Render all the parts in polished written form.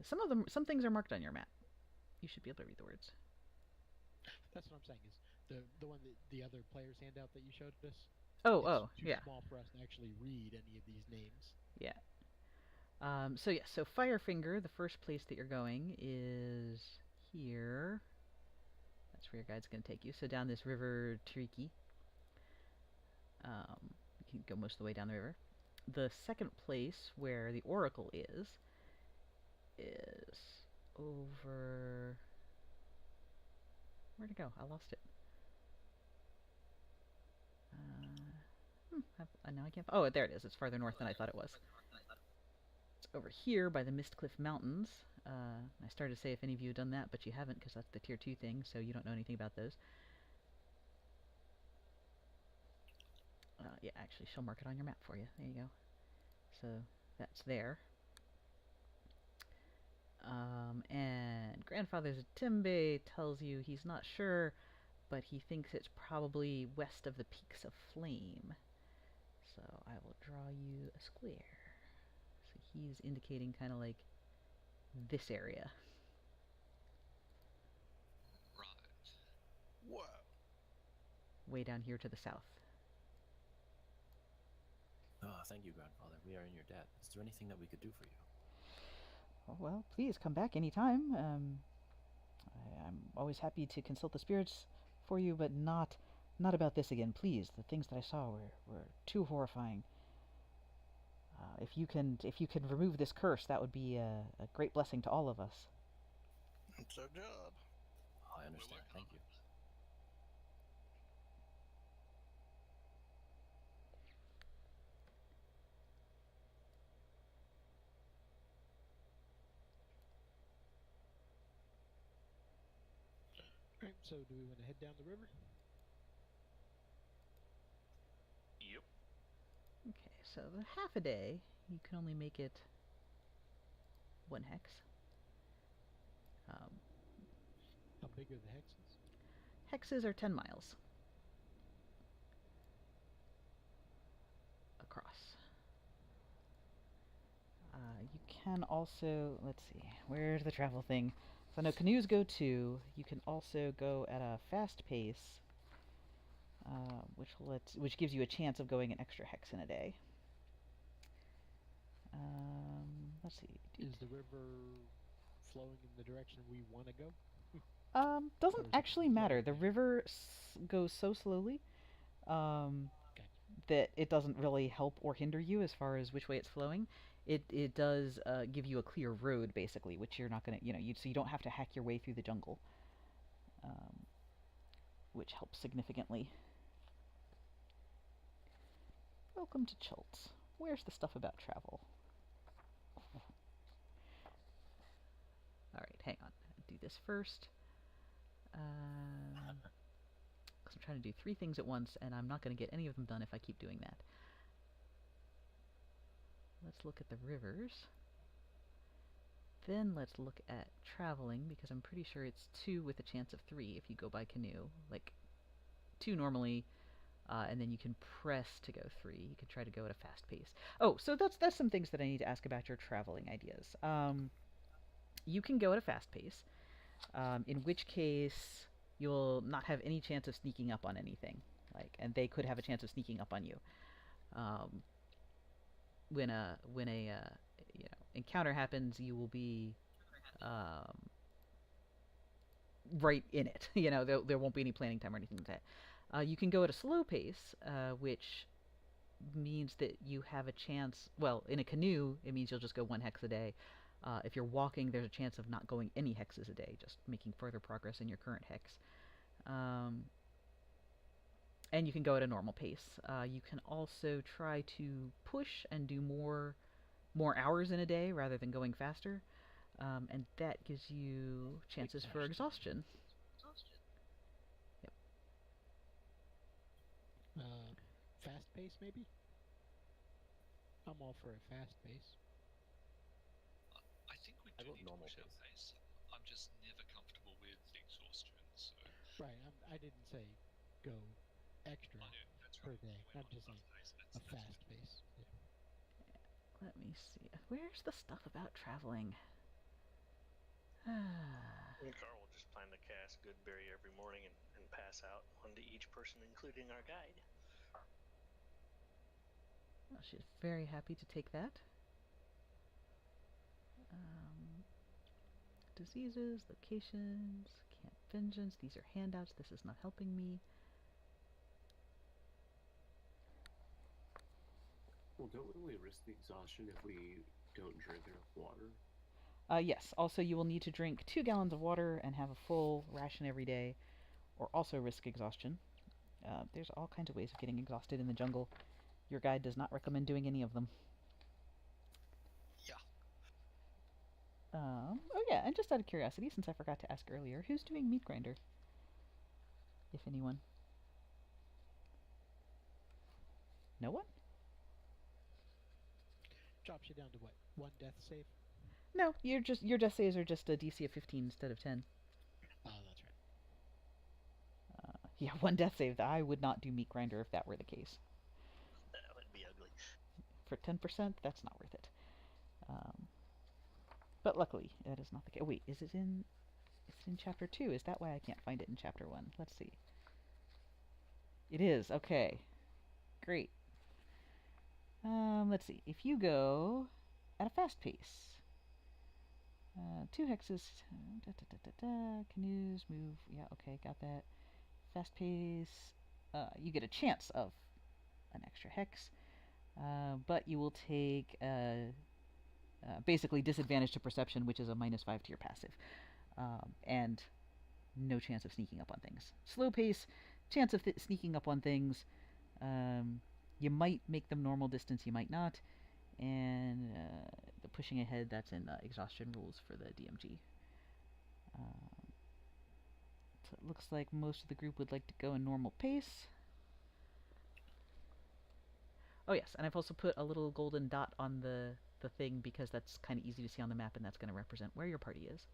some things are marked on your map. You should be able to read the words. That's what I'm saying. Is the one that the other player's handout that you showed us? It's too Yeah, small for us to actually read any of these names. yeah. So Firefinger, the first place that you're going is here. That's where your guide's going to take you. So down this river Triki. You can go most of the way down the river. The second place where the Oracle is over. Where'd it go? I lost it. Now I can't. Oh, there it is. It's farther north than I thought it was. It's over here by the Mistcliff Mountains. I started to say if any of you have done that, but you haven't because that's the tier 2 thing, so you don't know anything about those. Yeah, actually, she'll mark it on your map for you. There you go. So that's there. And Grandfather Timbe tells you he's not sure, but he thinks it's probably west of the Peaks of Flame. So I will draw you a square. So he's indicating kind of like this area. Right. Whoa. Way down here to the south. Oh, thank you, Grandfather. We are in your debt. Is there anything that we could do for you? Oh, well, please come back anytime. I'm always happy to consult the spirits for you, but not about this again, please. The things that I saw were too horrifying. If you can remove this curse, that would be a great blessing to all of us. It's our job. Oh, I understand. Thank you. Alright, so do we want to head down the river? Yep. Okay, so the half a day, you can only make it one hex. How big are the hexes? Hexes are 10 miles across. You can also, let's see, where's the travel thing? So I know canoes go 2. You can also go at a fast pace, which gives you a chance of going an extra hex in a day. Let's see. Is the river flowing in the direction we want to go? Doesn't actually matter. The river goes so slowly Okay. that it doesn't really help or hinder you as far as which way it's flowing. It does give you a clear road, basically, which you're not gonna, so you don't have to hack your way through the jungle, which helps significantly. Welcome to Chultz. Where's the stuff about travel? Alright, hang on. I'll do this first. Because I'm trying to do 3 things at once, and I'm not going to get any of them done if I keep doing that. Let's look at the rivers. Then let's look at traveling, because I'm pretty sure it's 2 with a chance of 3 if you go by canoe. Like, 2 normally, and then you can press to go 3. You can try to go at a fast pace. Oh, so that's some things that I need to ask about your traveling ideas. You can go at a fast pace, in which case you'll not have any chance of sneaking up on anything. And they could have a chance of sneaking up on you. When a encounter happens, you will be right in it. There won't be any planning time or anything like that. You can go at a slow pace, which means that you have a chance. Well, in a canoe, it means you'll just go 1 hex a day. If you're walking, there's a chance of not going any hexes a day, just making further progress in your current hex. And you can go at a normal pace. You can also try to push and do more hours in a day rather than going faster. And that gives you chances for exhaustion. Yep. Fast pace, maybe? I'm all for a fast pace. I think we I do vote need to normal push our pace. pace. I'm just never comfortable with exhaustion, so... Right, I didn't say go extra I know, that's per right. day. You went I'm on just fast saying pace. a That's fast pace. Yeah. Let me see. Where's the stuff about traveling? And Carl will just plan to cast Goodberry every morning and pass out one to each person, including our guide. Well, she's very happy to take that. Diseases, locations, camp vengeance. These are handouts. This is not helping me. Well, don't we only risk the exhaustion if we don't drink enough water? Yes, also you will need to drink 2 gallons of water and have a full ration every day, or also risk exhaustion. There's all kinds of ways of getting exhausted in the jungle. Your guide does not recommend doing any of them. Yeah. Oh yeah, and just out of curiosity, since I forgot to ask earlier, who's doing meat grinder? If anyone. No one? Drops you down to what? 1 death save? No, your death saves are just a DC of 15 instead of 10. Oh, that's right. Yeah, 1 death save. I would not do meat grinder if that were the case. That would be ugly. For 10%, that's not worth it. But luckily, that is not the case. Wait, is it in... It's in Chapter 2. Is that why I can't find it in Chapter 1? Let's see. It is. Okay. Great. Let's see. If you go at a fast pace... 2 hexes... Canoes, move... Yeah, okay, got that. Fast pace... you get a chance of an extra hex. But you will take... basically disadvantage to perception, which is a -5 to your passive. And no chance of sneaking up on things. Slow pace, chance of sneaking up on things. You might make them normal distance, you might not. And the pushing ahead, that's in exhaustion rules for the DMG. So it looks like most of the group would like to go in normal pace. Oh yes, and I've also put a little golden dot on the thing because that's kind of easy to see on the map, and that's going to represent where your party is.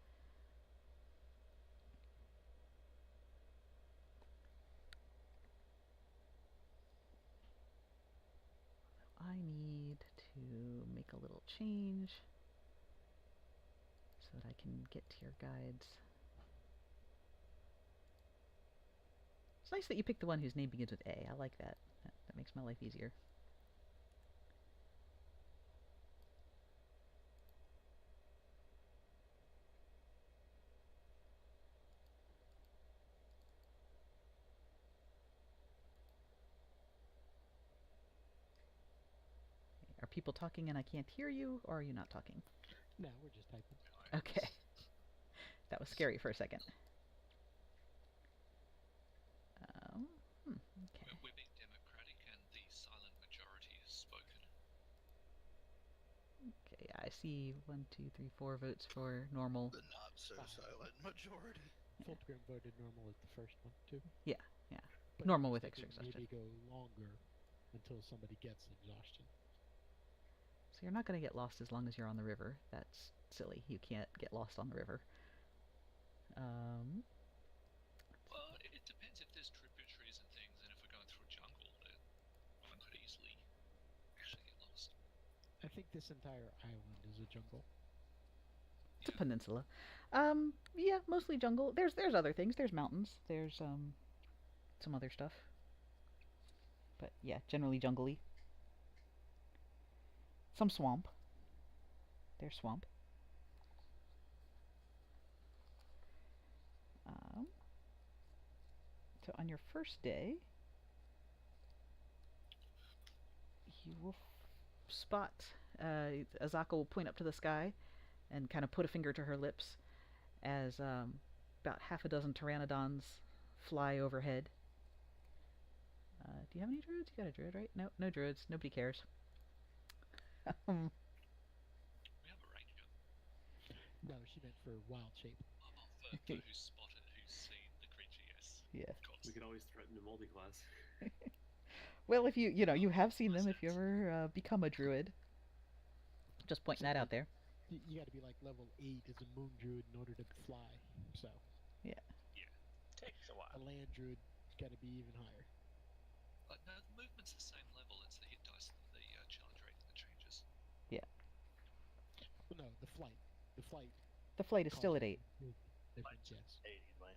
I need to make a little change so that I can get to your guides. It's nice that you picked the one whose name begins with A. I like that. That makes my life easier. Are people talking and I can't hear you, or are you not talking? No, we're just typing. Okay. That was scary for a second. Okay. We're being democratic and the silent majority has spoken. Okay, I see 1, 2, 3, 4 votes for normal. The not so silent majority. Fulgrim voted normal at the first one, too. Yeah, yeah. But Normal he was with extra thinking exhaustion. maybe go longer until somebody gets exhaustion. So you're not going to get lost as long as you're on the river. That's silly. You can't get lost on the river. Well, it depends if there's tributaries and things, and if we're going through a jungle, one could easily actually get lost. I think this entire island is a jungle. It's a peninsula. Yeah, mostly jungle. There's other things. There's mountains. There's some other stuff. But yeah, generally jungly. Some swamp. There's swamp. So on your first day, you will spot Azaka will point up to the sky and kind of put a finger to her lips as about half a dozen pteranodons fly overhead. Do you have any druids? You got a druid, right? No, no druids. Nobody cares. We have a ranger. No, she meant for wild shape. For who's spotted, who's seen the creature, yes. Yeah. Of course. We could always threaten a multi-class. Well, if you have seen them, if you ever become a druid. Just pointing that out there. You got to be like level 8 as a moon druid in order to fly. So Takes a a while. land druid got to be even higher. But no, the movement's the same level. It's the hit dice, the challenge rating that changes. Well, no, the flight. The flight The flight is still at Causes 8. big difference, Mine's at yes. 80, mine.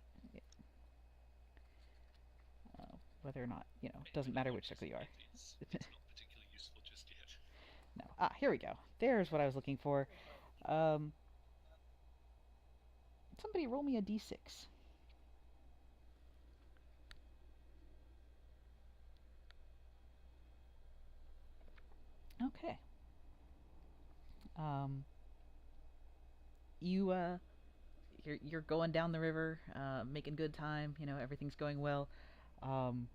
Whether or not, Maybe doesn't the matter note which is circle you are. it's not particularly useful just yet. No. Here we go. There's what I was looking for. Um, somebody roll me a d6. Okay. You you're going down the river, making good time. Everything's going well. Um,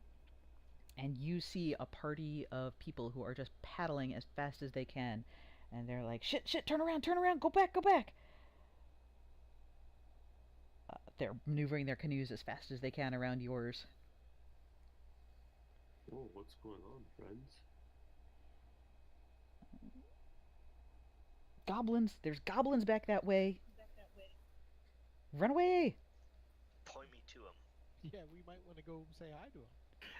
and you see a party of people who are just paddling as fast as they can, and they're like, "Shit, shit! Turn around, turn around! Go back, go back!" They're maneuvering their canoes as fast as they can around yours. Oh, what's going on, friends? Goblins! There's goblins back that way! Run away! Point me to him. Yeah, we might want to go say hi to him.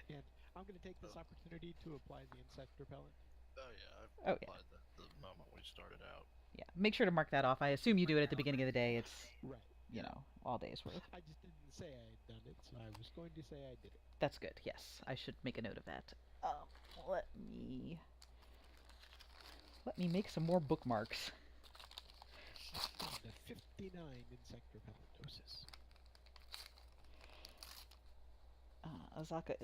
And I'm going to take this opportunity to apply the insect repellent. Oh yeah, I've Oh, yeah. applied that the moment we started out. Yeah, make sure to mark that off. I assume you do it at the beginning of the day. It's, Right. all days worth. I just didn't say I had done it, so I was going to say I did it. That's good. Yes, I should make a note of that. Let me make some more bookmarks. The 59 insect repellent doses. Azaka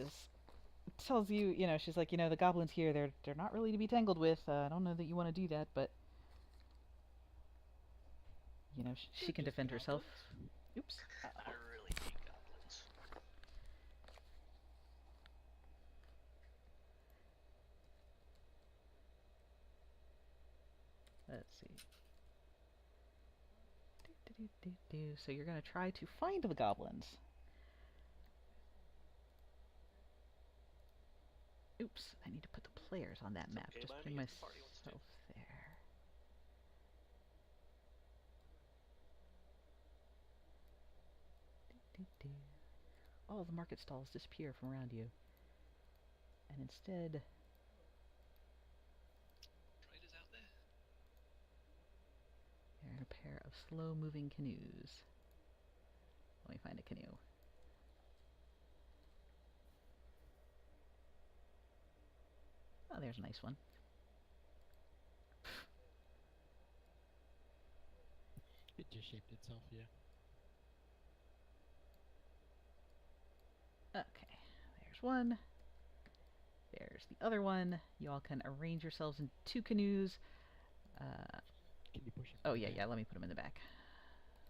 tells you, she's like, the goblins here, they're not really to be tangled with. I don't know that you want to do that, but she can Just defend herself. goblins. Oops. I really hate goblins. Let's see. So you're gonna try to find the goblins. Oops, I need to put the players on that map. okay Just by bring me if the party myself wants to. there. All the market stalls disappear from around you. And instead, Traders out there? there are a pair of slow-moving canoes. Let me find a canoe. Oh, there's a nice one. It just shaped itself, yeah. Okay, there's one. There's the other one. You all can arrange yourselves in 2 canoes. Can you push it? Oh, yeah, let me put them in the back.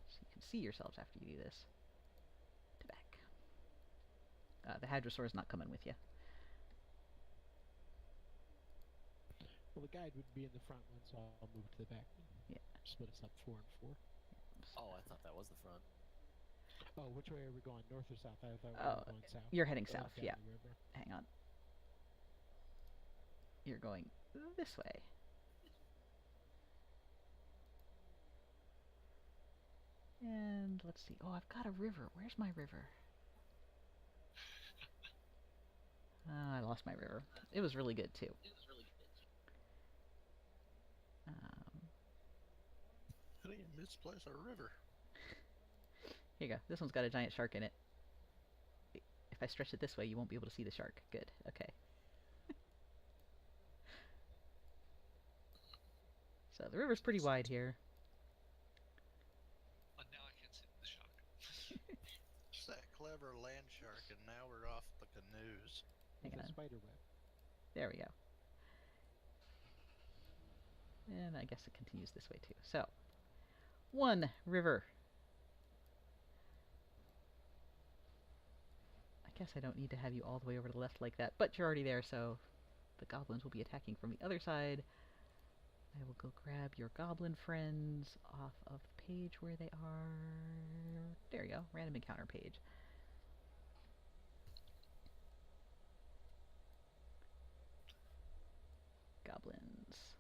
So you can see yourselves after you do this. To back. The Hadrosaur is not coming with you. Well, the guide would be in the front one, so I'll move to the back one. Yeah. Split us up 4 and 4. Oh, I thought that was the front. Oh, which way are we going? North or south? I thought we Oh, were going south. you're heading Going south, down yeah. the river. Hang on. You're going this way. And let's see. Oh, I've got a river. Where's my river? I lost my river. It was really good, too. How do you misplace a river? Here you go. This one's got a giant shark in it. If I stretch it this way, you won't be able to see the shark. Good. Okay. So the river's pretty wide here. And now I can see the shark. It's that clever land shark, and now we're off the canoes. With Hang a on. spider web. There we go. And I guess it continues this way too. So, 1 river. I guess I don't need to have you all the way over to the left like that, but you're already there, so the goblins will be attacking from the other side. I will go grab your goblin friends off of the page where they are. There you go, random encounter page. Goblins.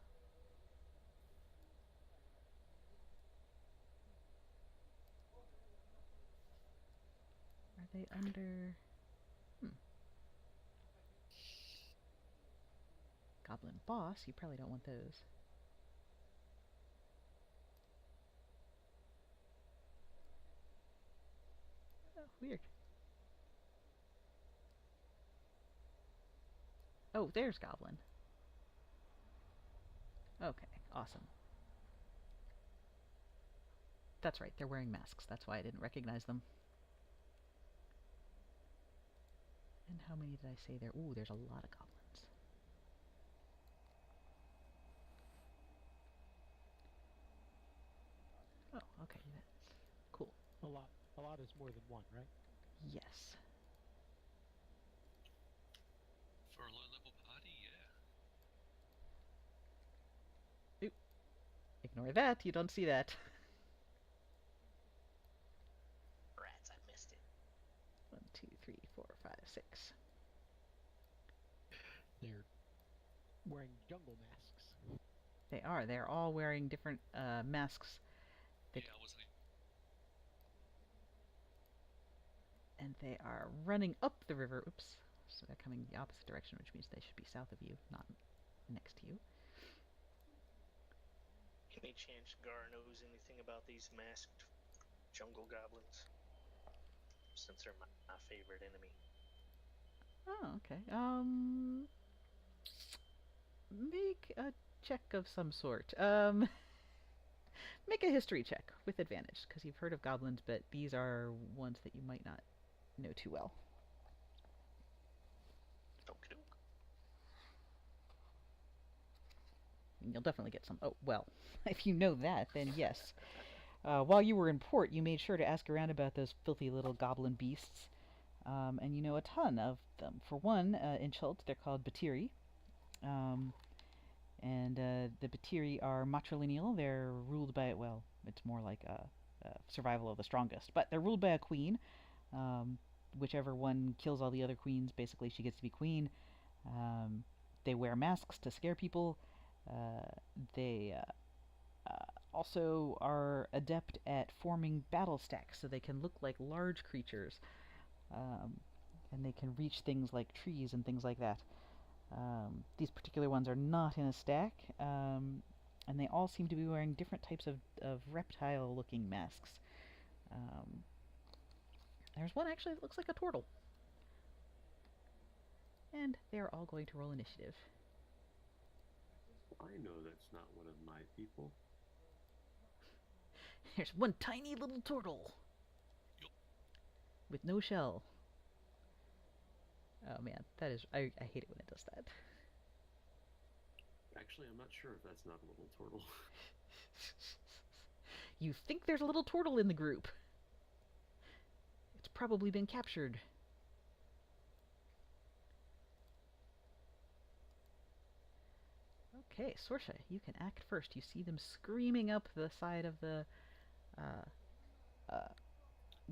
Are they under... Goblin boss, you probably don't want those. weird. Oh, there's Goblin. Okay, awesome. That's right, they're wearing masks. That's why I didn't recognize them. And how many did I say there? Ooh, there's a lot of goblins. Oh, okay, that's cool. A lot. A lot is more than one, right? Yes. For a low-level party, yeah. Oop. Ignore that, you don't see that. Rats, I missed it. 1, 2, 3, 4, 5, 6. They're wearing jungle masks. They are. They're all wearing different masks. Yeah, I wasn't. And they are running up the river. Oops. So they're coming the opposite direction, which means they should be south of you, not next to you. Any chance Gar knows anything about these masked jungle goblins? Since they're my favorite enemy. Oh, okay. Make a check of some sort. Make a history check with advantage, because you've heard of goblins, but these are ones that you might not know too well. Okie doke. And you'll definitely get some. Oh, well, if you know that, then yes. While you were in port, you made sure to ask around about those filthy little goblin beasts, and you know a ton of them. For one, in Chult, they're called Batiri, and the Batiri are matrilineal. They're ruled by, well, it's more like survival of the strongest, but they're ruled by a queen. Whichever one kills all the other queens, basically she gets to be queen. They wear masks to scare people. They also are adept at forming battle stacks, so they can look like large creatures, and they can reach things like trees and things like that. These particular ones are not in a stack, and they all seem to be wearing different types of reptile-looking masks. There's one actually that looks like a turtle. And they're all going to roll initiative. I know that's not one of my people. There's one tiny little turtle with no shell. Oh man, that is... I hate it when it does that. Actually, I'm not sure if that's not a little turtle. You think there's a little turtle in the group. It's probably been captured. Okay, Sorsha, you can act first. You see them screaming up the side of the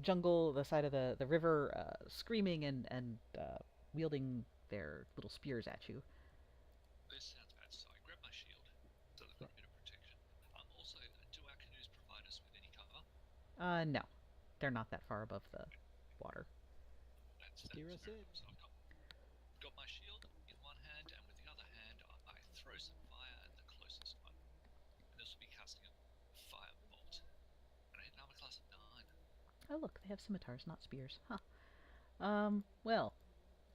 jungle, the side of the river, screaming and wielding their little spears at you. This sounds bad, so I grab my shield, so they've got a bit of protection. Also, do our canoes provide us with any cover? No. They're not that far above the water. Steer us fair in. enough. So I've got my shield in one hand, and with the other hand, I throw some fire at the closest one. And this will be casting a fire bolt. And I hit an armor class of 9. Oh look, they have scimitars, not spears. Huh. Well,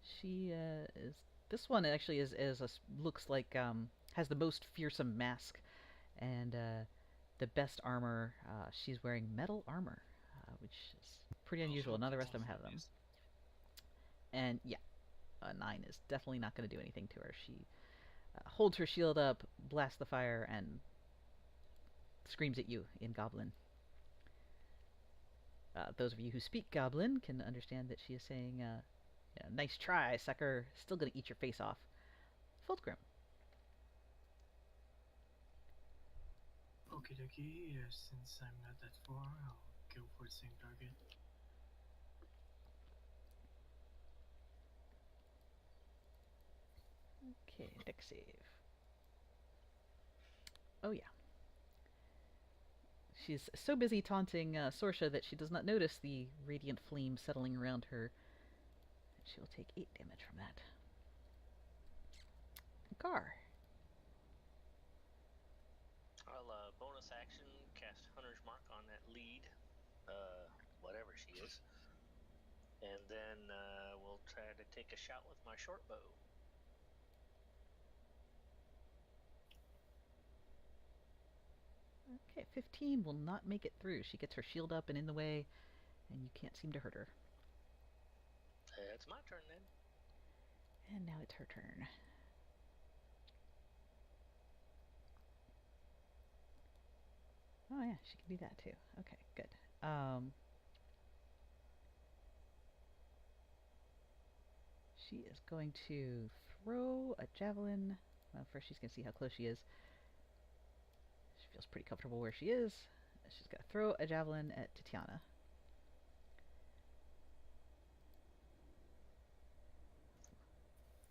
she is... This one actually looks like, has the most fearsome mask, and the best armor. She's wearing metal armor, which is pretty unusual. None of the rest of them have them. And yeah, a 9 is definitely not going to do anything to her. She holds her shield up, blasts the fire, and screams at you in Goblin. Those of you who speak Goblin can understand that she is saying, nice try, sucker. Still gonna eat your face off. Fulgrim. Okie dokie, since I'm not that far, I'll go for the same target. Okay, deck save. Oh yeah. She's so busy taunting Sorsha that she does not notice the radiant flame settling around her. She will take 8 damage from that. Gar. I'll bonus action cast Hunter's Mark on that lead, whatever she is. And then we'll try to take a shot with my short bow. Okay, 15 will not make it through. She gets her shield up and in the way, and you can't seem to hurt her. It's my turn then. And now it's her turn. Oh yeah, she can do that too. Okay, good. She is going to throw a javelin. Well, first she's going to see how close she is. She feels pretty comfortable where she is. She's going to throw a javelin at Tatiana.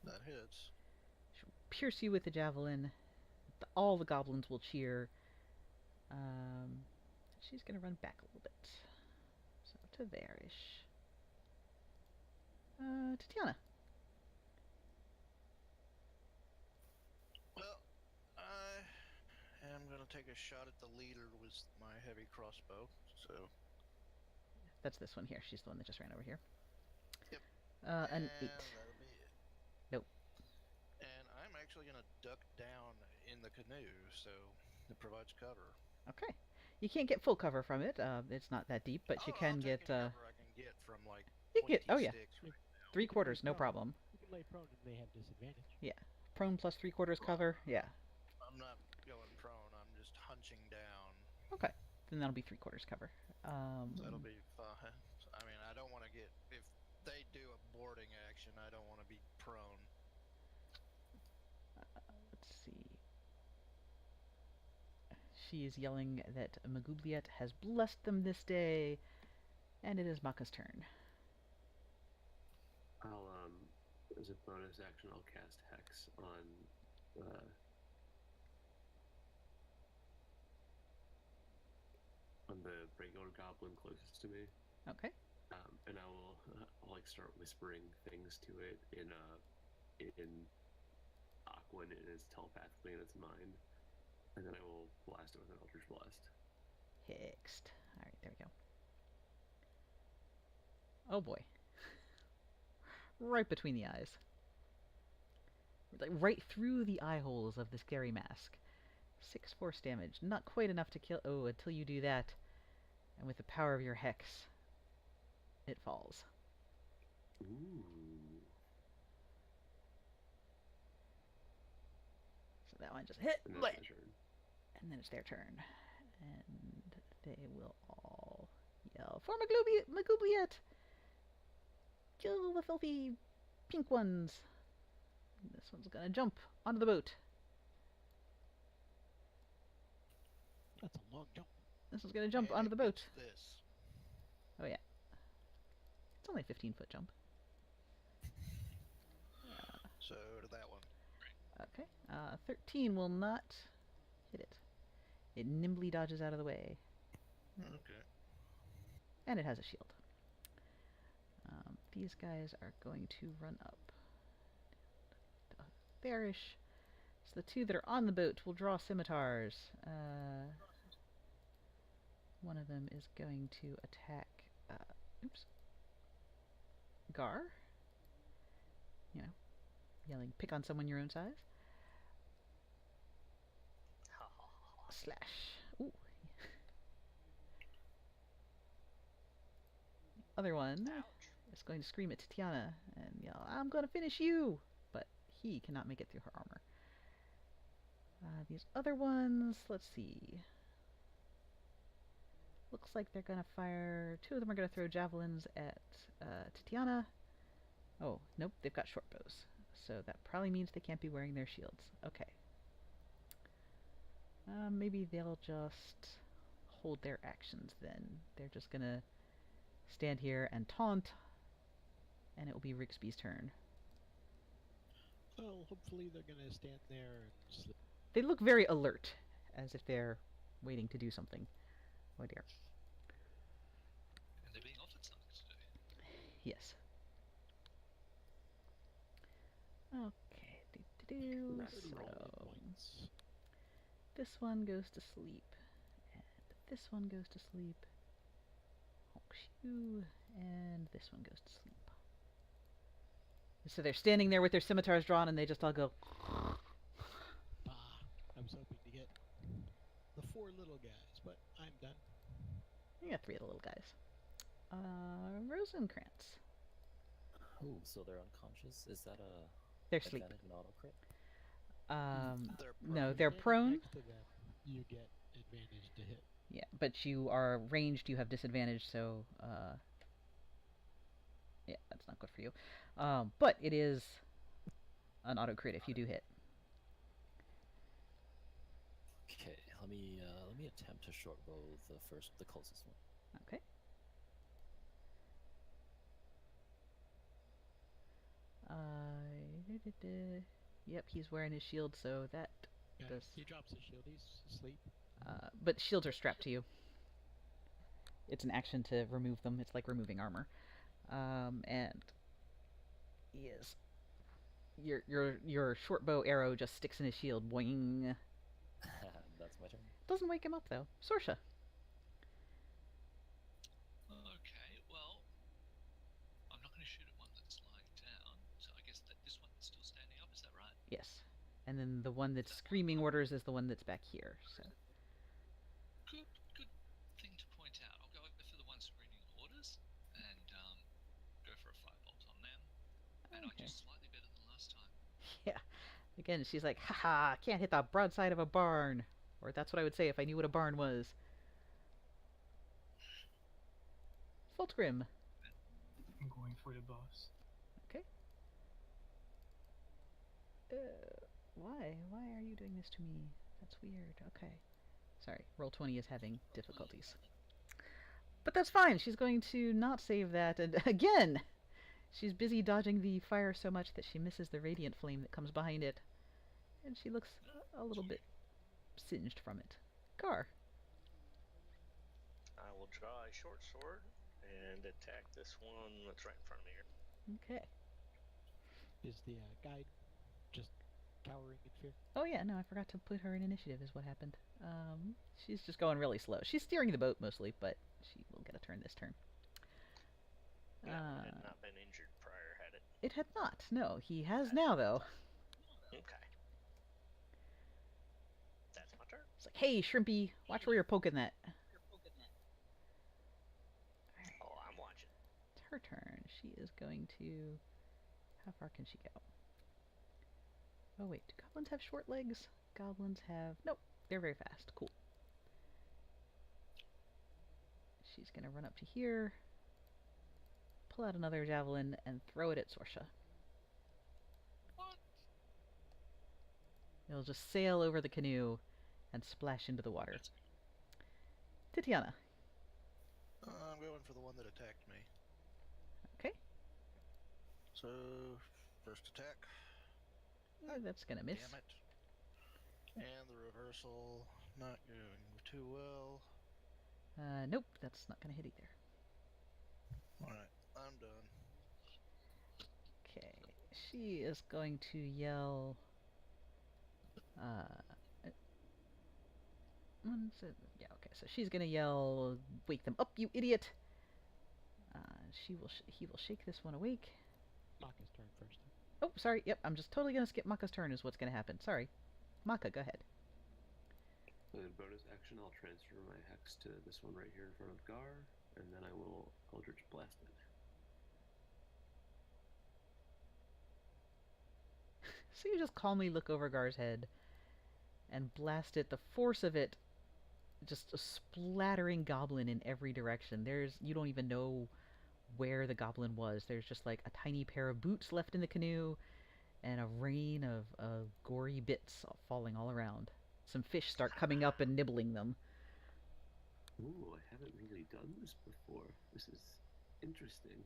That hits. She'll pierce you with the javelin. All the goblins will cheer. She's going to run back a little bit. So to Varish. Tatiana. Well, I am going to take a shot at the leader with my heavy crossbow. So, That's this one here. She's the one that just ran over here. Yep. An 8. That'll be it. Nope. And I'm actually going to duck down in the canoe, so it provides cover. Okay. You can't get full cover from it. It's not that deep, but you I'll can take get. any cover I can get from like You can get. Oh yeah, sticks right now. 3/4, no problem. You can lay prone and they have disadvantage. Yeah, prone plus 3/4 cover. Yeah. I'm not going prone. I'm just hunching down. Okay. Then that'll be 3/4 cover. That'll be fine. I mean, I don't want to get if they do a boarding action. I don't want to be prone. Let's see. She is yelling that Magubliet has blessed them this day, and it is Maka's turn. I'll as a bonus action, I'll cast Hex on the regular goblin closest to me. Okay. And I'll like start whispering things to it in Aquan, and it's telepathically in its mind, and then I will blast it with an Eldritch Blast. Hexed. Alright, there we go. Oh boy. Right between the eyes. Like right through the eye holes of the scary mask. 6 force damage. Not quite enough to kill. Oh, until you do that. And with the power of your hex, it falls. Ooh. So that one just hit. And that's my turn. And then it's their turn. And they will all yell, for Magubliet! Kill the filthy pink ones! And this one's gonna jump onto the boat. That's a long jump. This one's gonna jump And onto it the boat. gets This. Oh yeah. It's only a 15-foot jump. So to that one. Okay. 13 will not hit it. It nimbly dodges out of the way. Okay. And it has a shield. These guys are going to run up. Bearish. So the two that are on the boat will draw scimitars. One of them is going to attack, oops, Gar. You know, yelling, pick on someone your own size. Slash. Ooh. The other one is going to scream at Tatiana and yell, I'm going to finish you! But he cannot make it through her armor. These other ones, let's see. Looks like they're going to fire... 2 of them are going to throw javelins at Tatiana. Oh, nope, they've got short bows. So that probably means they can't be wearing their shields. Okay. Maybe they'll just hold their actions then. They're just going to stand here and taunt, and it will be Rigsby's turn. Well, hopefully they're gonna stand there and sleep. They look very alert, as if they're waiting to do something. Oh dear. And they're being offered something to do. Yes. Okay. Do-do-do. Rapid So Roll points. this one goes to sleep, and this one goes to sleep. Oh Phew. And this one goes to sleep. So they're standing there with their scimitars drawn, and they just all go. Bah, I was hoping to get the 4 little guys, but I'm done. You got 3 of the little guys. Rosencrantz. Oh, so they're unconscious? Is that a They're asleep. advantage in auto crit? They're No, If they're you're prone. next to them, you get advantage to hit. Yeah, but you are ranged, you have disadvantage, so, yeah, that's not good for you. But it is an auto crit if you do hit. Okay, let me attempt to short bow the closest one. Okay. Yep, he's wearing his shield, so that Yeah, does. he drops his shield. He's asleep. But shields are strapped to you. It's an action to remove them. It's like removing armor. And yes, your short bow arrow just sticks in his shield. Boing. That's my turn. Doesn't wake him up though. Sorsha. Okay, well, I'm not going to shoot at one that's lying down, so I guess that this one's still standing up. Is that right? Yes. And then the one that's screaming orders is the one that's back here. So. Good thing to point out. I'll go for the one screaming orders and go for a firebolt on them. And I do slightly better than last time. Yeah. Again, she's like, haha, can't hit the broadside of a barn. Or that's what I would say if I knew what a barn was. Fulgrim. I'm going for the boss. Okay. Why? Why are you doing this to me? That's weird. Okay. Sorry, Roll20 is having difficulties. But that's fine. She's going to not save that. And again, she's busy dodging the fire so much that she misses the radiant flame that comes behind it. And she looks a little bit singed from it. Gar. I will draw a short sword and attack this one that's right in front of me here. Okay. Is the guide just cowering in fear? Oh yeah, no, I forgot to put her in initiative is what happened. She's just going really slow. She's steering the boat mostly, but she will get a turn this turn. No, it had not been injured prior, had it? It had not. No, he has now, though. Okay. That's my turn. It's like, hey, Shrimpy, watch where you're poking that. Oh, I'm watching. It's her turn. She is going to... How far can she go? Oh, wait. Do goblins have short legs? Goblins have... Nope. They're very fast. Cool. She's going to run up to here, pull out another javelin, and throw it at Sorsha. What? It'll just sail over the canoe and splash into the water. Titiana. I'm going for the one that attacked me. Okay. So, first attack. That's going to miss. Damn it. And the reversal, not going too well. Nope, that's not going to hit either. Alright, I'm done. Okay, she is going to yell. Yeah, okay. So she's gonna yell, "Wake them up, you idiot!" He will shake this one awake. Maka's turn first. Oh, sorry. Yep, I'm just totally gonna skip Maka's turn. Is what's gonna happen. Sorry, Maka, go ahead. And bonus action, I'll transfer my hex to this one right here in front of Gar, and then I will Eldritch Blast it. So you just calmly look over Gar's head and blast it. The force of it, just a splattering goblin in every direction. You don't even know where the goblin was. There's just like a tiny pair of boots left in the canoe and a rain of gory bits falling all around. Some fish start coming up and nibbling them. Ooh, I haven't really done this before. This is interesting.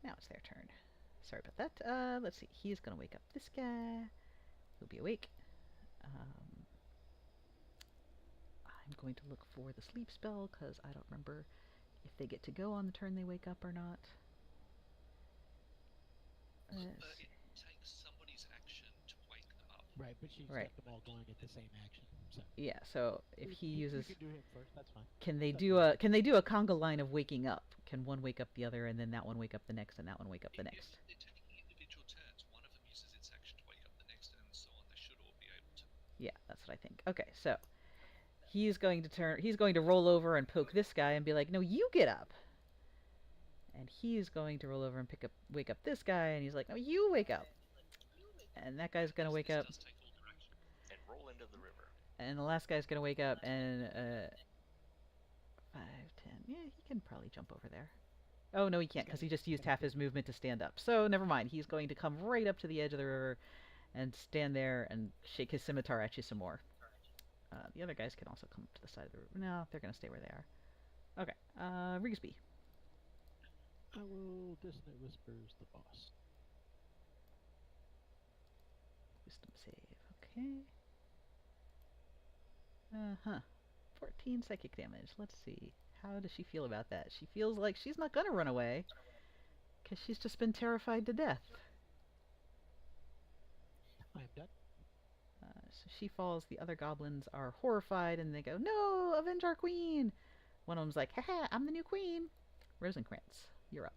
Now it's their turn. Sorry about that. Let's see. He's gonna wake up this guy. He'll be awake. I'm going to look for the sleep spell, because I don't remember if they get to go on the turn they wake up or not. It takes somebody's action to wake them up. Right, but she's Right. got them all going at the same action. So Yeah, so if he uses, you can do him first. That's fine. can they That's do fine. a conga line of waking up? Can one wake up the other, and then that one wake up the next, and that one wake up the If next? they're taking individual turns, one of them uses its action to wake up the next, and so on. They should all be able to. Yeah, that's what I think. Okay, so he's going to turn. He's going to roll over and poke this guy and be like, "No, you get up." And he's going to roll over and wake up this guy, and he's like, "No, you wake up." And that guy's gonna Yes, wake this up, does take all their action. And roll into the river. and the last guy's gonna wake up, and 5, 10. Yeah, he can probably jump over there. Oh no, he can't because he just used half his movement to stand up. So never mind. He's going to come right up to the edge of the river and stand there and shake his scimitar at you some more. The other guys can also come up to the side of the river. No, they're gonna stay where they are. Okay, Rigsby. I will Dissonant Whispers the boss. Wisdom save. Okay. Uh-huh. 14 psychic damage. Let's see. How does she feel about that? She feels like she's not gonna run away, because she's just been terrified to death. I am done. So she falls, the other goblins are horrified, and they go, "No! Avenge our queen!" One of them's like, "Haha, I'm the new queen!" Rosencrantz, you're up.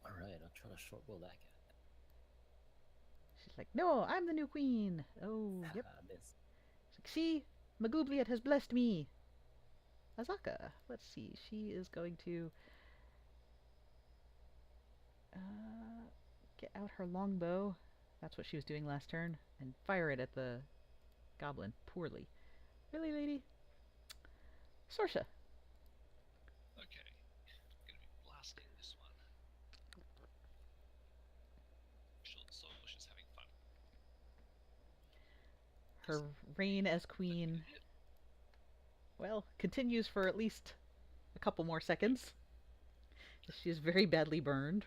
Alright, I'll try to short bow that guy. She's like, "No, I'm the new queen!" Oh, yep. Miss. She's like, "See? Magubliet has blessed me!" Azaka, let's see, she is going to get out her longbow. That's what she was doing last turn, and fire it at the goblin poorly. Really, lady? Sorsha. Okay, I'm gonna be blasting this one. Short Sorsha's having fun. Her reign as queen, well, continues for at least a couple more seconds. She is very badly burned.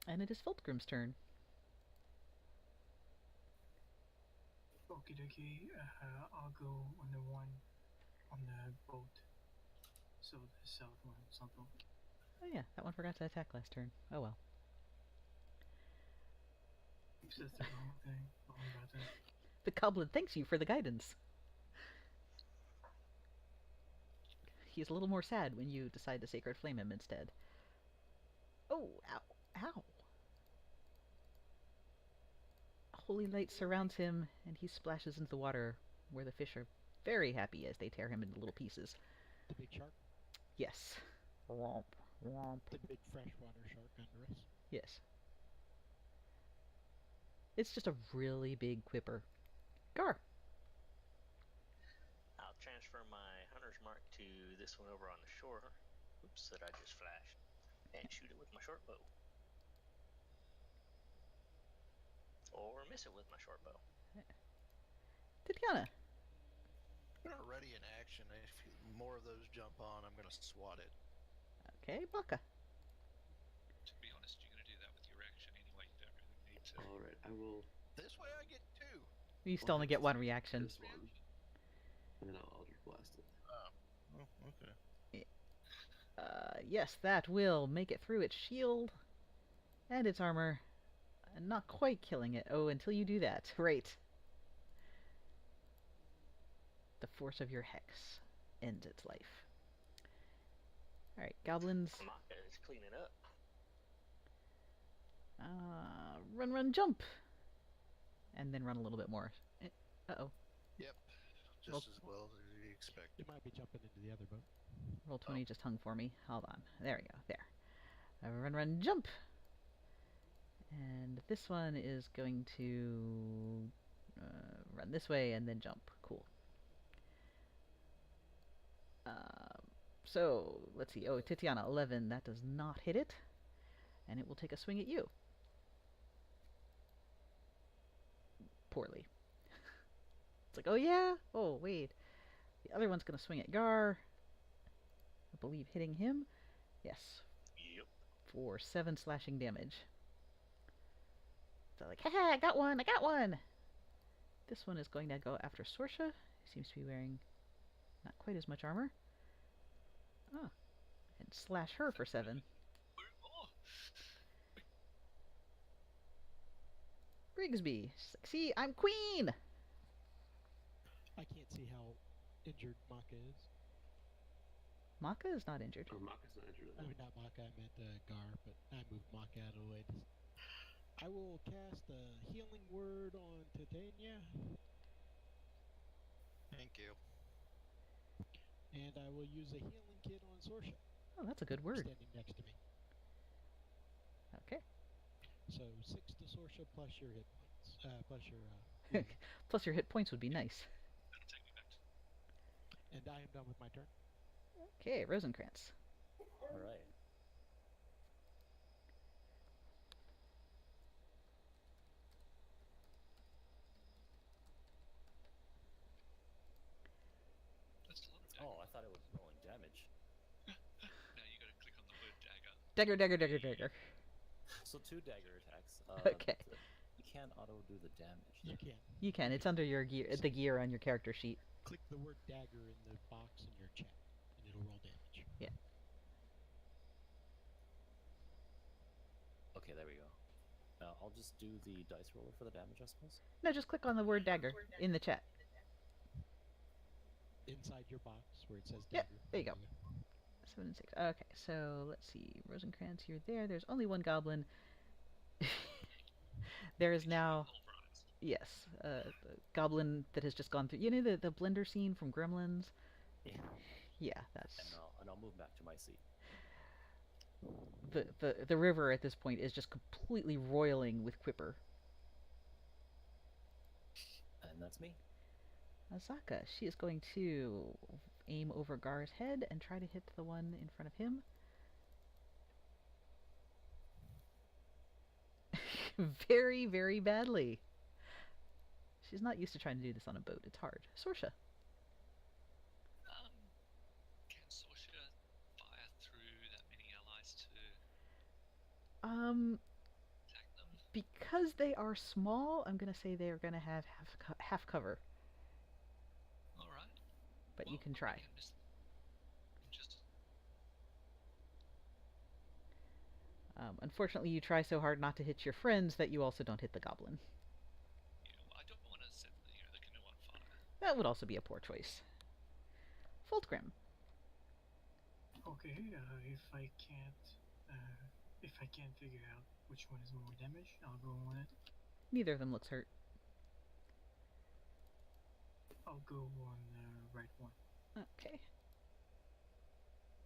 And it is Fultgrim's turn. Okie dokie, I'll go on the one on the boat. So the south one, something. Oh yeah, that one forgot to attack last turn. Oh well. Oops, that's the wrong thing. Wrong button. The goblin thanks you for the guidance. He's a little more sad when you decide to Sacred Flame him instead. Oh, ow, ow. Holy light surrounds him, and he splashes into the water, where the fish are very happy as they tear him into little pieces. The big shark. Yes. Womp, womp. The big freshwater shark under us. Yes. It's just a really big quipper. Gar. I'll transfer my hunter's mark to this one over on the shore. Oops, that I just flashed. And shoot it with my short bow. Or miss it with my short bow. Tatiana. I'm already in action. If more of those jump on, I'm gonna swat it. Okay, Baka. To be honest, you're gonna do that with your action anyway. You don't really need to. Alright, I will. This way I get two. You still only get one reaction. This one. And then I'll Eldritch Blast it. Oh, okay. Yes, that will make it through its shield and its armor. And not quite killing it. Oh, until you do that. Right. The force of your hex ends its life. Alright, goblins. Maka is cleaning up. Run, run, jump! And then run a little bit more. Uh-oh. Yep. Just Well- as well as you expect. You might be jumping into the other boat. Roll20 just hung for me. Hold on. There we go. There. Run, run, jump! And this one is going to run this way and then jump. Cool. So, let's see. Oh, Titiana, 11. That does not hit it. And it will take a swing at you. Poorly. It's like, oh yeah? Oh, wait. The other one's going to swing at Gar. I believe hitting him. Yes. Yep. For 7 slashing damage. So like, haha, I got one, I got one! This one is going to go after Sorsha, who seems to be wearing not quite as much armor. Oh, and slash her for 7. Oh, Grigsby. She's like, see, I'm queen! I can't see how injured Maka is. Maka is not injured. Oh, Maka's not injured at I all. mean, not Maka, I meant Gar, but I moved Maka out of the way. I will cast a healing word on Titania, Thank you. and I will use a healing kit on Sorsha, Oh, that's a good word. standing next to me. Okay. So 6 to Sorsha plus your hit points. Plus your healing. Plus your hit points would be nice. That'll take me back to And I am done with my turn. Okay, Rosencrantz. All right. That's a lot of Oh, I thought it was rolling damage. Now you gotta click on the word dagger. Dagger, dagger, dagger, dagger. So 2 dagger attacks. Okay. You can't auto do the damage. You though. can. You can. It's under your gear, the gear on your character sheet. Click the word dagger in the box in your chat, and it'll roll damage. Okay, there we go. I'll just do the dice roller for the damage, I suppose. No, just click on the word dagger in the chat. Inside your box where it says Yep, dagger. there you go. 7 and 6. Okay, so let's see. Rosencrantz, you're there. There's only one goblin. There is now, Pulverized. yes, the goblin that has just gone through. You know the blender scene from Gremlins? Yeah. Yeah, that's And I'll move back to my seat. the river at this point is just completely roiling with Quipper. And that's me. Azaka, she is going to aim over Gar's head and try to hit the one in front of him. Very, very badly. She's not used to trying to do this on a boat. It's hard. Sorsha. Can Sorsha fire through that many allies to attack them? Because they are small, I'm gonna say they are gonna have half cover. Alright. But you can try. Just Unfortunately, you try so hard not to hit your friends that you also don't hit the goblin. I don't want to set the canoe on fire. That would also be a poor choice. Fultgrim. Okay, if I can't figure out which one is more damage, I'll go on it. Neither of them looks hurt. I'll go on the right one. Okay.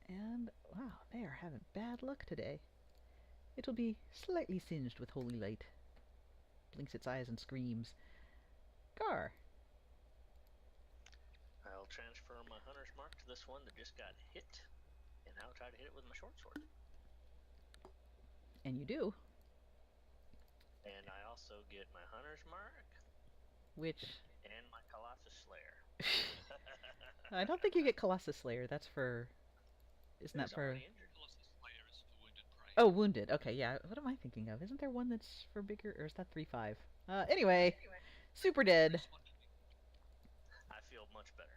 And, wow, they are having bad luck today. It'll be slightly singed with holy light. Blinks its eyes and screams. Gar. I'll transfer my hunter's mark to this one that just got hit, and I'll try to hit it with my short sword. And you do. And I also get my hunter's mark Which, and my Colossus Slayer. I don't think you get Colossus Slayer. That's for... Isn't that Who's for... already injured. Colossus Slayer is for wounded prey. Oh, wounded. Okay, yeah. What am I thinking of? Isn't there one that's for bigger... Or is that 3/5? Anyway. Super dead. Just wondering. I feel much better.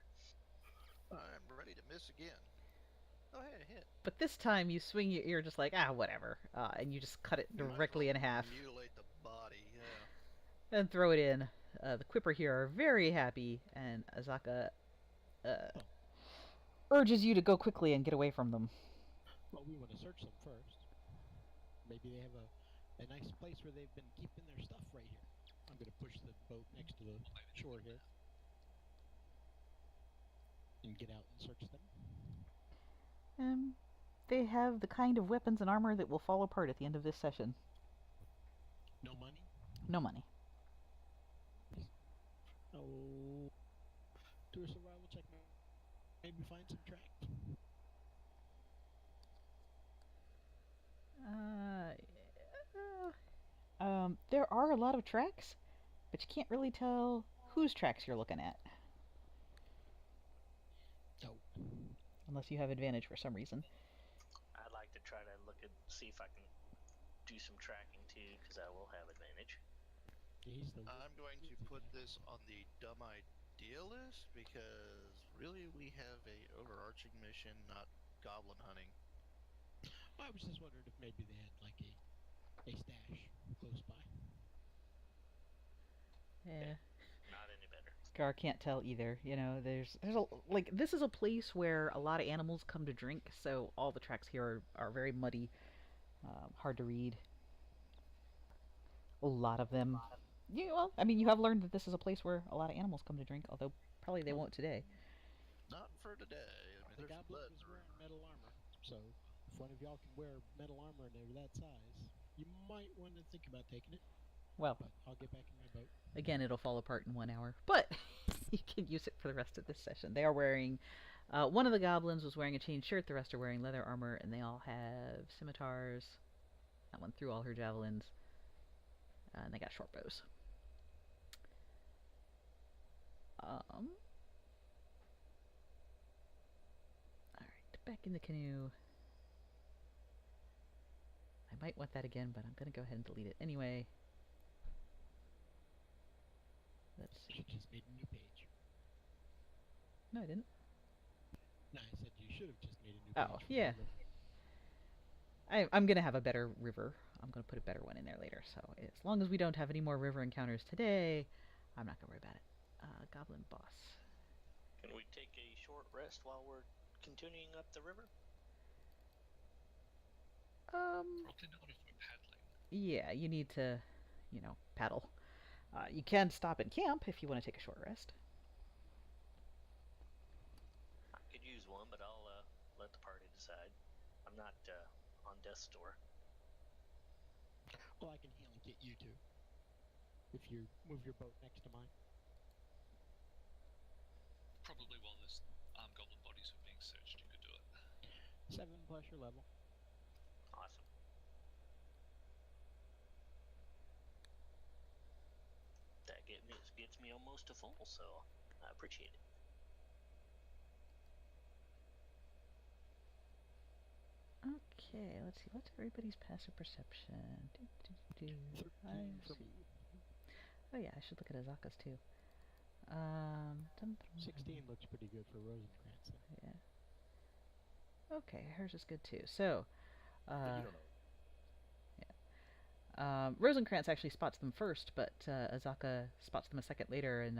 I'm ready to miss again. Go ahead, hit. But this time you swing your ear just like, whatever. And you just cut it Might as directly well in half. Mutilate the body, yeah. And throw it in. The Quipper here are very happy, and Azaka urges you to go quickly and get away from them. Well, we want to search them first. Maybe they have a nice place where they've been keeping their stuff right here. I'm going to push the boat next to the shore here. And get out and search them. They have the kind of weapons and armor that will fall apart at the end of this session. No money? No money. Oh, do a survival check. Maybe find some tracks. There are a lot of tracks, but you can't really tell whose tracks you're looking at. Oh. Unless you have advantage for some reason. I'd like to try to see if I can do some tracking too, because I will have advantage. He's the I'm going to put this on the dumb idea list because really we have a overarching mission, not goblin hunting. I was just wondering if maybe they had like a stash close by. Yeah. Not any better. Gar can't tell either. You know, there's a like this is a place where a lot of animals come to drink, so all the tracks here are very muddy, hard to read. A lot of them. Yeah, well, I mean, you have learned that this is a place where a lot of animals come to drink, although probably they Well, won't today. Not for today. I mean, the there's goblin blood in was the wearing river. metal armor, so if one of y'all can wear metal armor and they're that size, you might want to think about taking it. Well, But I'll get back in my boat. again, it'll fall apart in 1 hour, but you can use it for the rest of this session. They are wearing. One of the goblins was wearing a chain shirt. The rest are wearing leather armor, and they all have scimitars. That one threw all her javelins, and they got short bows. All right, back in the canoe. I might want that again, but I'm gonna go ahead and delete it anyway. Let's see. You just made a new page. No, I didn't. No, I said you should have just made a new Oh, page. for yeah. the river. I'm gonna have a better river. I'm gonna put a better one in there later. So as long as we don't have any more river encounters today, I'm not gonna worry about it. Goblin boss. Can we take a short rest while we're continuing up the river? Probably not if we're paddling. Yeah, you need to, paddle. You can stop and camp if you want to take a short rest. I could use one, but I'll let the party decide. I'm not on death's door. Well, I can heal and get you two. If you move your boat next to mine. Probably while this armed goblin bodies were being searched, you could do it. 7+ your level. Awesome. That gets me almost to full, so I appreciate it. Okay, let's see. What's everybody's passive perception? I 13 for see. me. Oh yeah, I should look at Azaka's too. 16 looks pretty good for Rosencrantz. Yeah. Okay, hers is good too. So, But you don't know. Rosencrantz actually spots them first, but Azaka spots them a second later, and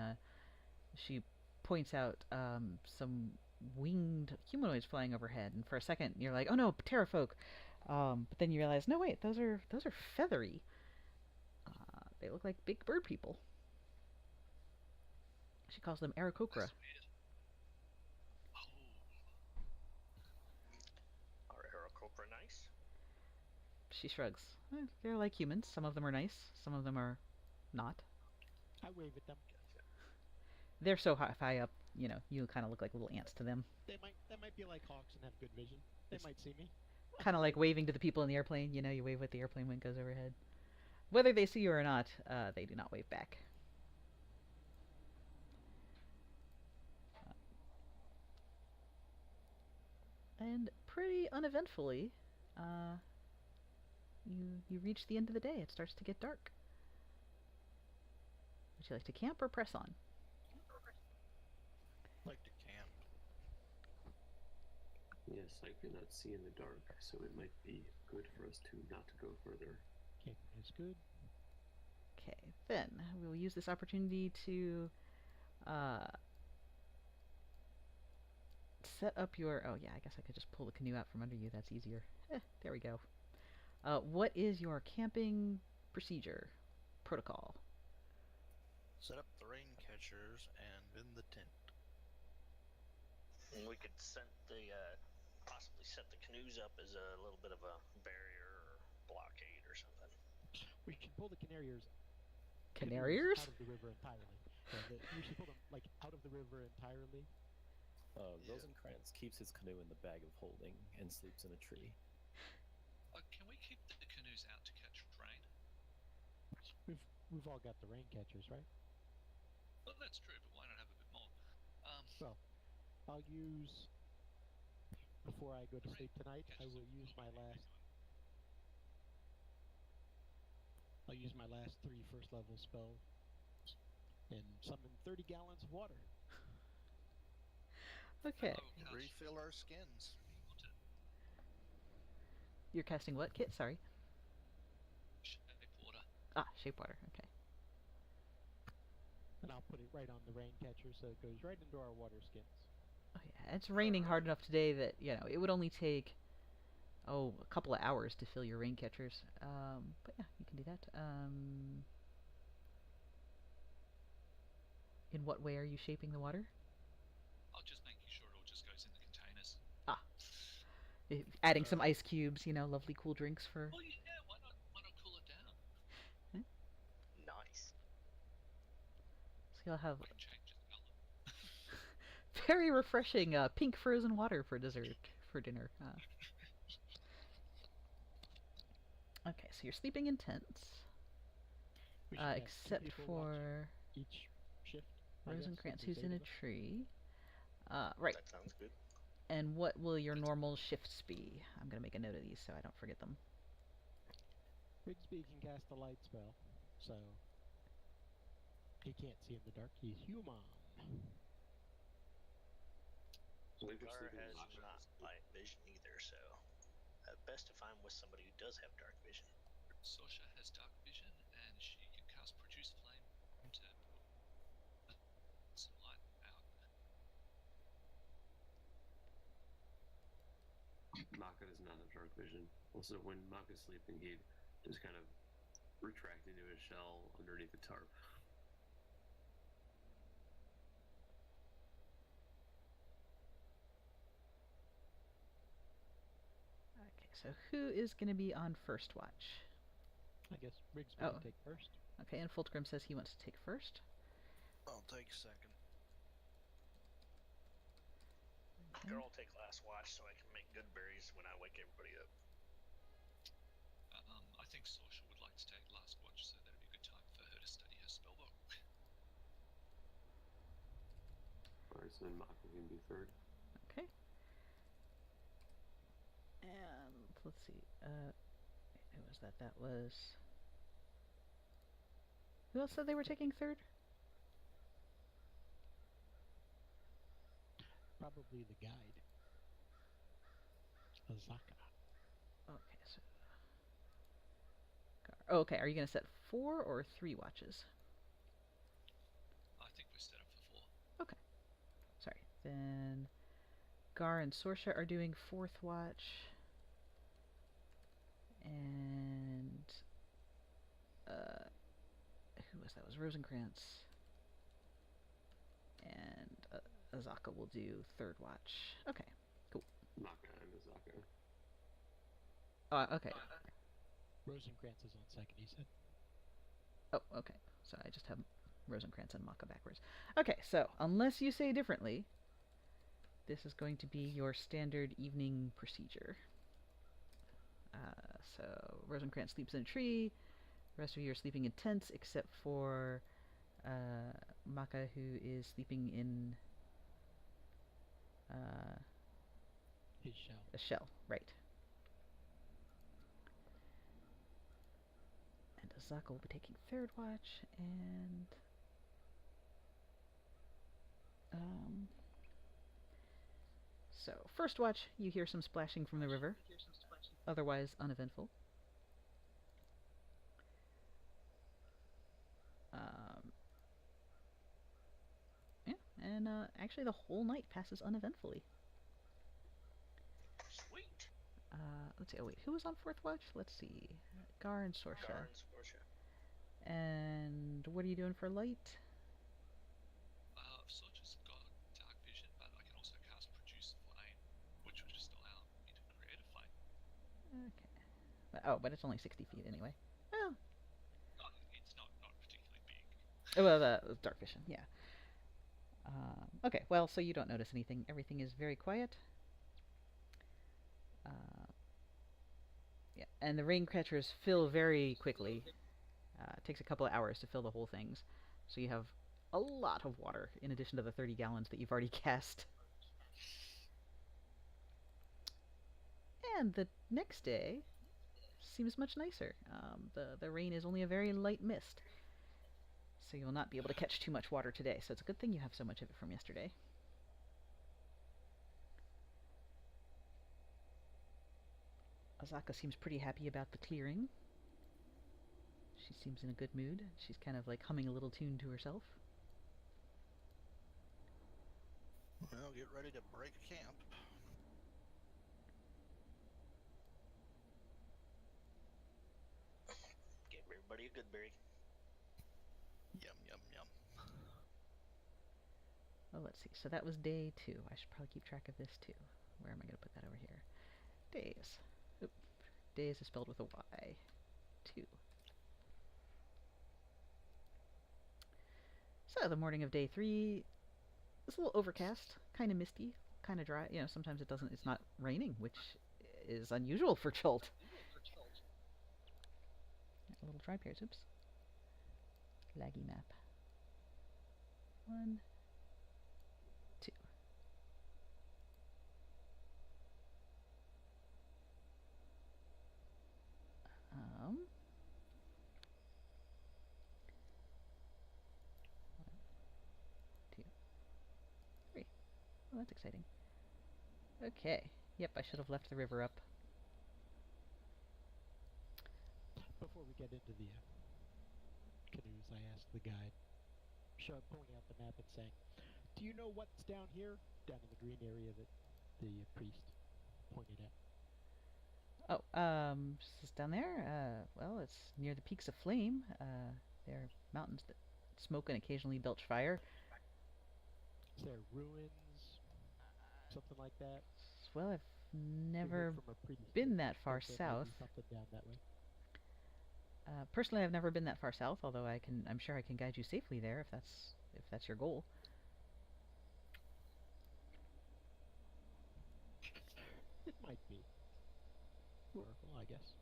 she points out some winged humanoids flying overhead. And for a second, you're like, "Oh no, terrafolk!" But then you realize, no, wait, those are feathery. They look like big bird people. She calls them Aarakocra. That's weird. Oh, Are Aarakocra nice? She shrugs. They're like humans. Some of them are nice. Some of them are not. I wave at them. Gotcha. They're so high up, you kind of look like little ants to them. They might be like hawks and have good vision. They It's- might see me. Kind of like waving to the people in the airplane. You wave with the airplane when it goes overhead. Whether they see you or not, they do not wave back. And pretty uneventfully, you reach the end of the day. It starts to get dark. Would you like to camp or press on? Like to camp. Yes, I cannot see in the dark, so it might be good for us to not to go further. Okay, that's good. Okay, then we'll use this opportunity to set up your... Oh yeah, I guess I could just pull the canoe out from under you. That's easier. There we go. What is your camping procedure? Protocol. Set up the rain catchers and in the tent. And we could possibly set the canoes up as a little bit of a barrier or blockade or something. We should pull the canoes Canariers? out of the river entirely. We should pull them out of the river entirely. Rosencrantz keeps his canoe in the bag of holding and sleeps in a tree. can we keep the canoes out to catch rain? We've all got the rain catchers, right? Well, that's true, but why not have a bit more? Well, I'll use before I go to sleep tonight. I will use my last. I'll use my last 3 first level spells and summon 30 gallons of water. Okay. Refill our skins. You're casting what, Kit? Sorry. Shape water. Ah, shape water. Okay. And I'll put it right on the rain catcher so it goes right into our water skins. Oh yeah, it's raining hard enough today that, you know, it would only take, oh, a couple of hours to fill your rain catchers. But yeah, you can do that. In what way are you shaping the water? I'll just making sure it all just goes in the containers. Ah, adding some ice cubes, you know, lovely cool drinks for... Well, yeah, why not? Why not cool it down? Nice. So you'll have We can change its color. very refreshing pink frozen water for dessert, for dinner. Okay, so you're sleeping in tents, We should have two except people watching for each shift. I guess, Rosencrantz, since who's there's in 8 a of us. tree. Right. That sounds good. And what will your normal shifts be? I'm gonna make a note of these so I don't forget them. Bigsby can cast a light spell, so he can't see in the dark. He's human. So I think we're Gar sleeping has in not light vision either, so best if I'm with somebody who does have dark vision. Sosha has dark vision, and she can cast Produce Flame to put some light out. Maka does not have dark vision. Also, when Maka's sleeping, he'd just kind of retract into his shell underneath the tarp. Okay, so who is gonna be on first watch? I guess Bigsby Oh. can take first. Okay, and Fulcrum says he wants to take first. I'll take second. Okay. Girl will take last watch so I can make good berries when I wake everybody up. I think Sosha would like to take last watch, so that'd be a good time for her to study her spellbook. Alright, so then Maka can be third. Okay. And let's see. Who was that? That was. Who else said they were taking third? Probably the guide. Azaka. Okay, so. Oh, okay, are you gonna set 4 or 3 watches? I think we're set up for 4. Okay. Sorry. Then Gar and Sorsha are doing 4th watch. And who was that? Was Rosencrantz. And Azaka will do 3rd watch. Okay. Maka and Azaka. Okay. Rosencrantz is on second, he said. Oh, okay. So I just have Rosencrantz and Maka backwards. Okay, so unless you say differently, this is going to be your standard evening procedure. So Rosencrantz sleeps in a tree. The rest of you are sleeping in tents, except for Maka, who is sleeping in His shell. a shell. Right. And Azaka will be taking 3rd watch, and so, 1st watch, you hear some splashing from the river, otherwise uneventful. Yeah, and actually the whole night passes uneventfully. Sweet. Let's see, oh wait, who was on 4th watch? Let's see, Gar and Sorsha. Gar and Sorsha. And what are you doing for light? Sosha's got dark vision, but I can also cast Produce Flame, which will just allow me to create a flame. Okay. But it's only 60 feet anyway. Well, It's not particularly big. well, the dark vision, yeah. Okay, well, so you don't notice anything. Everything is very quiet. Yeah, and the rain catchers fill very quickly. It takes a couple of hours to fill the whole things. So you have a lot of water in addition to the 30 gallons that you've already cast. And the next day seems much nicer. The rain is only a very light mist. So you will not be able to catch too much water today. So it's a good thing you have so much of it from yesterday. Azaka seems pretty happy about the clearing. She seems in a good mood. She's kind of like humming a little tune to herself. get ready to break camp. Give everybody a good berry. Yum, yum, yum. Oh, let's see. So that was day 2. I should probably keep track of this too. Where am I going to put that over here? Days. Oop. Days is spelled with a Y. 2. So the morning of day 3 is a little overcast, kind of misty, kind of dry. You know, sometimes it's not raining, which is unusual for Chult. A little dry pairs. Oops. Laggy map. 1, 2. Um. 1, 2, 3. Oh, that's exciting. Okay. Yep, I should have left the river up. Before we get into the canoes, I asked the guide, pulling out the map and saying, "Do you know what's down here, down in the green area that the priest pointed at?" Oh, this is down there. Well, it's near the peaks of flame. There are mountains that smoke and occasionally belch fire. Is there ruins, something like that? Well, I've We heard never from a priest been that that far there might south. be something down that way. Personally, I've never been that far south. Although I'm sure I can guide you safely there if that's your goal. It might be. Well, I guess.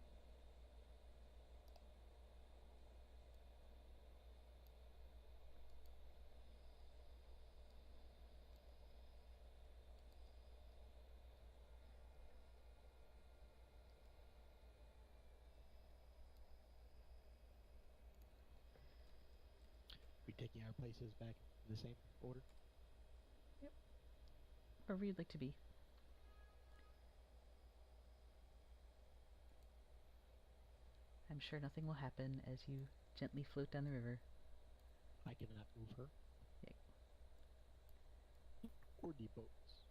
We taking our places back in the same order? Yep. Wherever you'd like to be. I'm sure nothing will happen as you gently float down the river. I cannot move her. Yeah. Or the boats.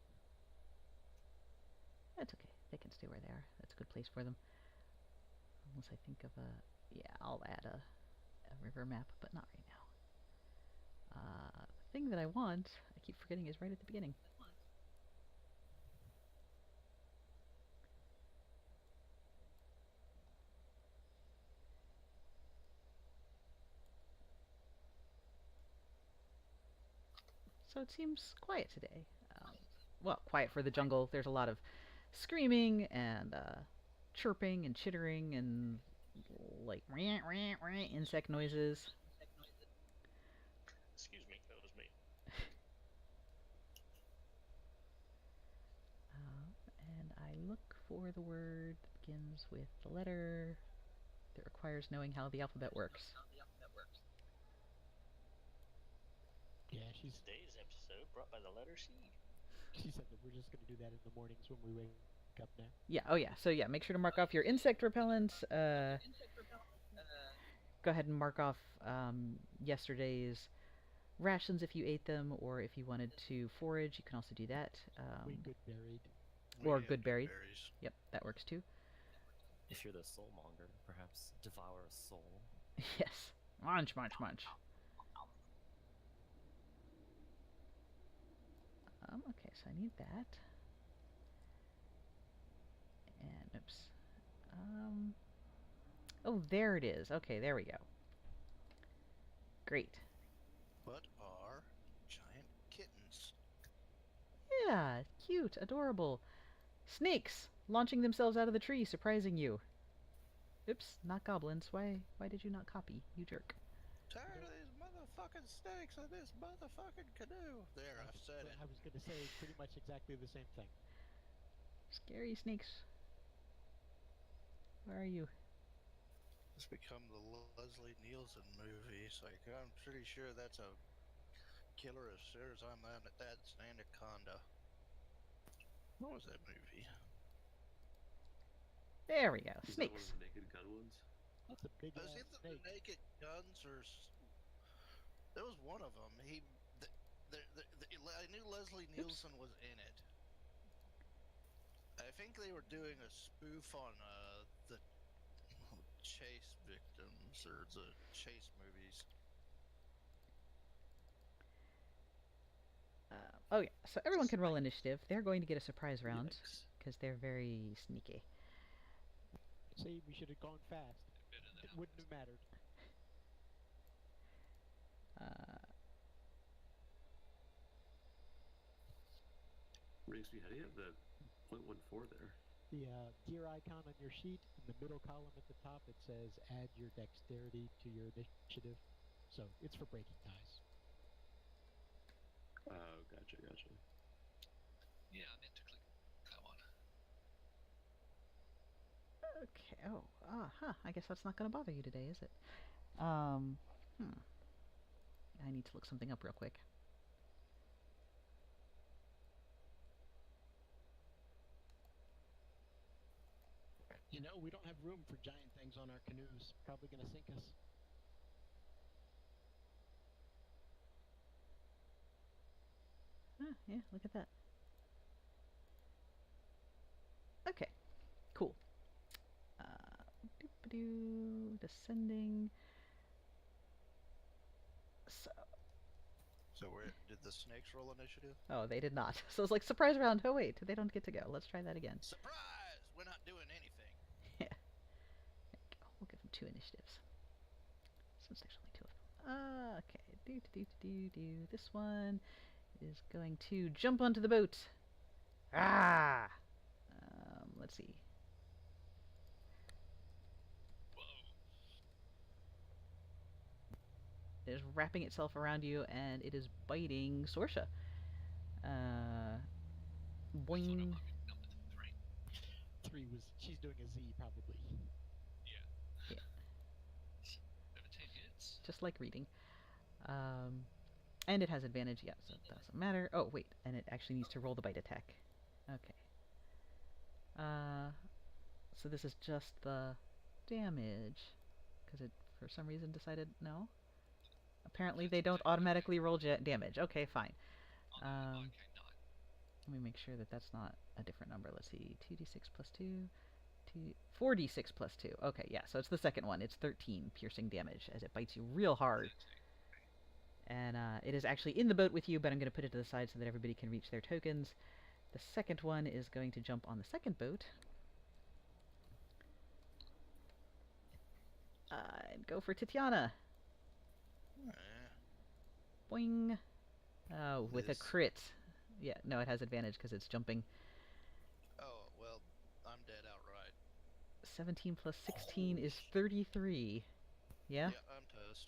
That's okay. They can stay where they are. That's a good place for them. Unless I think of a... Yeah, I'll add a river map, but not right now. The thing that I want, I keep forgetting, is right at the beginning. So it seems quiet today. Well, quiet for the jungle. There's a lot of screaming and chirping and chittering and like insect noises. Excuse me, that was me. And I look for the word that begins with the letter that requires knowing how the alphabet works. Yeah, she's. Today's episode brought by the letter C. She said that we're just going to do that in the mornings when we wake up now. Yeah, oh yeah. So yeah, make sure to mark off your insect repellents. Go ahead and mark off yesterday's rations if you ate them, or if you wanted to forage, you can also do that. We good buried. Or We have good berry. berries. Yep, that works too. If you're the soulmonger, perhaps devour a soul. Yes. Munch, munch, munch. Okay, so I need that. And, oops. Oh, there it is. Okay, there we go. Great. What are giant kittens? Yeah, cute, adorable. Snakes launching themselves out of the tree, surprising you. Oops, not goblins. Why did you not copy, you jerk? Tired of these motherfucking snakes in this motherfucking canoe. There, I've said it. I was going to say pretty much exactly the same thing. Scary snakes. Where are you? It's become the Leslie Nielsen movie. It's like, I'm pretty sure that's a killer as sure as I'm on it. That's an anaconda. What was that movie? There we go. Is that one Snakes. of the Naked Gun ones? That's a big Was ass it the snake. Naked Guns or? There was one of them. I knew Leslie Nielsen was in it. I think they were doing a spoof on the chase victims or the chase movies. Oh yeah, so everyone can roll initiative. They're going to get a surprise round Yikes. because they're very sneaky. Say we should have gone fast. Better than It wouldn't have mattered. Uh, Rigsby, how do you have the 0.14 there? The gear icon on your sheet, in the middle column at the top, it says add your dexterity to your initiative. So it's for breaking ties. Oh, gotcha. Yeah, I meant to click that one. okay. Oh, I guess that's not going to bother you today, is it? I need to look something up real quick. You know, we don't have room for giant things on our canoes. Probably going to sink us. Yeah, look at that. Okay, cool. Descending. So, So where did the snakes roll initiative? oh, they did not. So it's like surprise round. Oh wait, they don't get to go. Let's try that again. Surprise! We're not doing anything. Yeah. There we go. We'll give them 2 initiatives. Since there's only 2 of them. Okay. This one is going to jump onto the boat. Ah! Let's see. Whoa. It is wrapping itself around you, and it is biting Sorsha. I thought I Boing. might be number 3. 3 was. She's doing a Z, probably. Yeah. Yeah. 17 hits. Just like reading. And it has advantage, yeah, so it doesn't matter. Oh, wait, and it actually needs to roll the bite attack. Okay. So this is just the damage, because it, for some reason, decided no. Apparently they don't automatically roll damage. Okay, fine. Oh, no, Um, okay, 9. Let me make sure that that's not a different number. Let's see, 2d6 plus 2, 4d6 plus 2. Okay, yeah, so it's the second one. It's 13 piercing damage as it bites you real hard. 13. And it is actually in the boat with you, but I'm going to put it to the side so that everybody can reach their tokens. The second one is going to jump on the second boat. And go for Tatiana. Boing. Oh, with a Miss. crit. Yeah, no, it has advantage because it's jumping. Oh, well, I'm dead outright. 17 plus 16 is 33. Yeah? Yeah, I'm toast.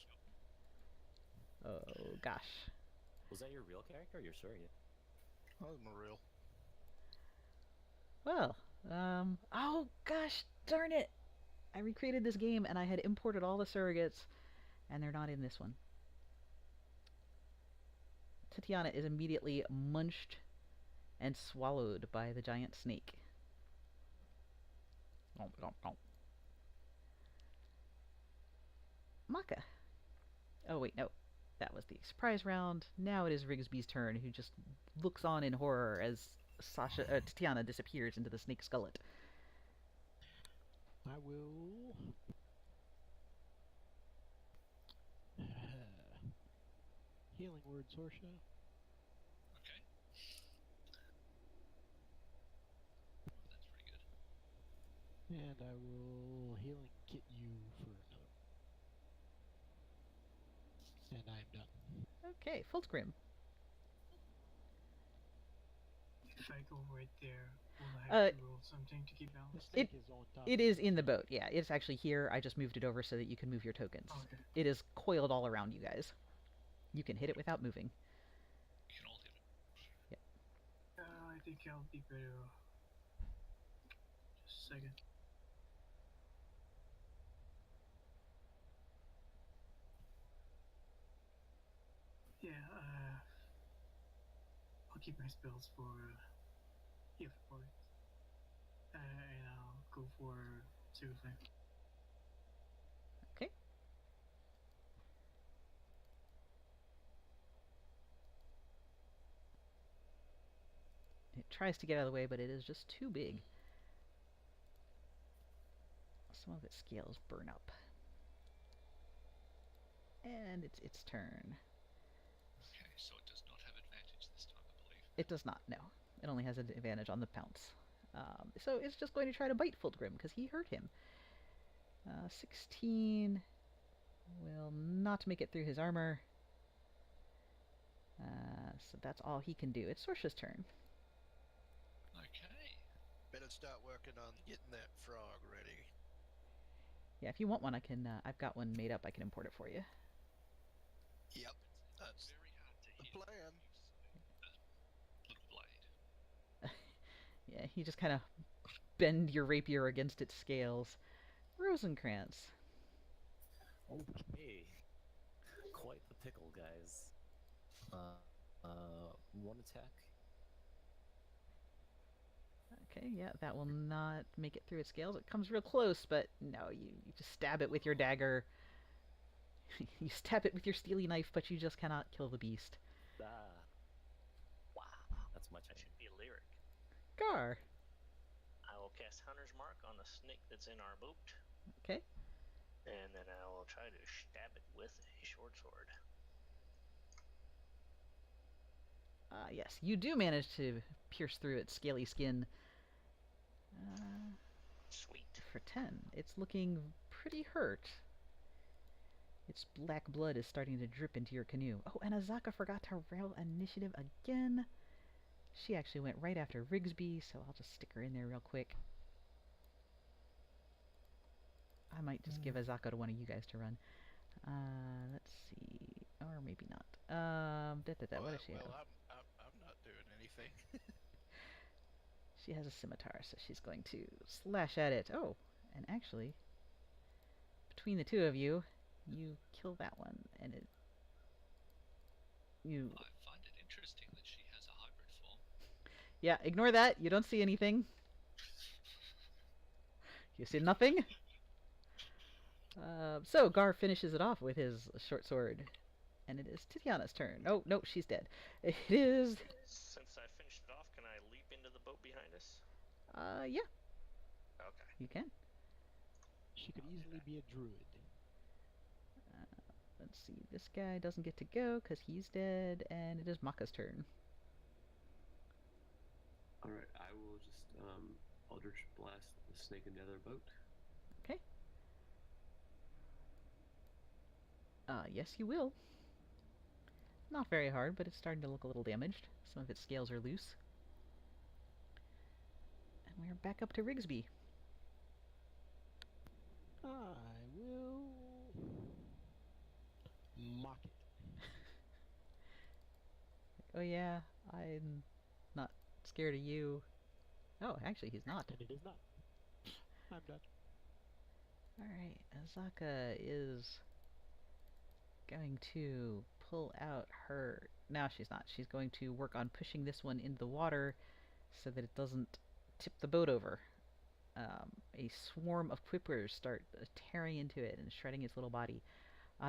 Oh, gosh. Was that your real character or your surrogate? That was my real. Well, oh, gosh, darn it. I recreated this game and I had imported all the surrogates, and they're not in this one. Tatiana is immediately munched and swallowed by the giant snake. Maka. Oh, wait, no. That was the surprise round. Now it is Rigsby's turn, who just looks on in horror as Tatiana disappears into the snake skullet. I will. Healing word, Sorsha. Okay. That's pretty good. And I will healing kit you for another. And I'm done. Okay, Fulgrim. If I go right there, will I have to roll something to keep The balance? snake is on top. It is in the boat, yeah. It's actually here. I just moved it over so that you can move your tokens. Okay. It is coiled all around you guys. You can hit it without moving. You can all hit it. I think I'll be better. Just a second. Yeah, I'll keep my spells for here for it. And I'll go for suicide. Okay. tries to get out of the way, but it is just too big. Some of its scales burn up. And it's its turn. Okay, so it does not have advantage this time, I believe. It does not, no. It only has an advantage on the pounce. So it's just going to try to bite Fulgrim, because he hurt him. 16 will not make it through his armor. So that's all he can do. It's Sorsha's turn. Okay. Better start working on getting that frog ready. Yeah, if you want one, I can. I've got one made up. I can import it for you. Yep, It's that's very hard to the hit plan. a little blade. Yeah, you just kind of bend your rapier against its scales. Rosencrantz. Okay. Quite the pickle, guys. One attack. Okay, yeah, that will not make it through its scales. It comes real close, but no, you just stab it with your dagger. You stab it with your steely knife, but you just cannot kill the beast. Ah. Wow. That's my turn. That should be a lyric. Gar. I will cast Hunter's Mark on the snake that's in our boat, Okay. and then I will try to stab it with a short sword. Yes, you do manage to pierce through its scaly skin. Sweet. For 10. It's looking pretty hurt. Its black blood is starting to drip into your canoe. Oh, and Azaka forgot to roll initiative again. She actually went right after Rigsby, so I'll just stick her in there real quick. I might just give Azaka to one of you guys to run. Let's see. Or maybe not. What does she have? I'm not doing anything. She has a scimitar, so she's going to slash at it. Oh, and actually, between the two of you, you kill that one, and it... You... I find it interesting that she has a hybrid form. Yeah, ignore that. You don't see anything. You see nothing? So, Gar finishes it off with his short sword. And it is Titiana's turn. Oh, no, she's dead. It is... Since I finished it off, can I leap into the boat behind us? Yeah, Okay. you can. She could easily be a druid. Let's see. This guy doesn't get to go because he's dead. And it is Maka's turn. Alright, I will just Eldritch Blast the snake in the other boat. Okay. Yes, you will. Not very hard, but it's starting to look a little damaged. Some of its scales are loose. And we're back up to Rigsby. I will mock it. Oh yeah, I'm not scared of you. Oh, actually, he's not. And it is not. I'm done. Alright, Azaka is going to pull out her... No, she's not. She's going to work on pushing this one into the water so that it doesn't tip the boat over. A swarm of quippers start tearing into it and shredding its little body.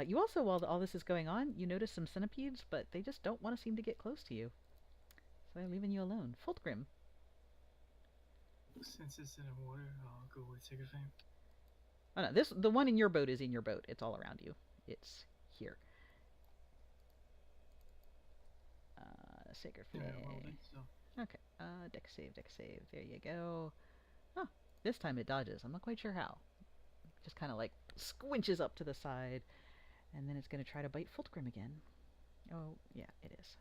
You also, while all this is going on, you notice some centipedes, but they just don't want to seem to get close to you. So they're leaving you alone. Fulgrim. Since it's in the water, I'll go with Sacred Flame. Oh no, the one in your boat is in your boat. It's all around you. It's here. Sacred Flame. Yeah, I rolled it, so. Okay. Dex save, dex save. There you go. Oh, this time it dodges. I'm not quite sure how. Just kind of like squinches up to the side, and then it's going to try to bite Fulgrim again. Oh, yeah, it is.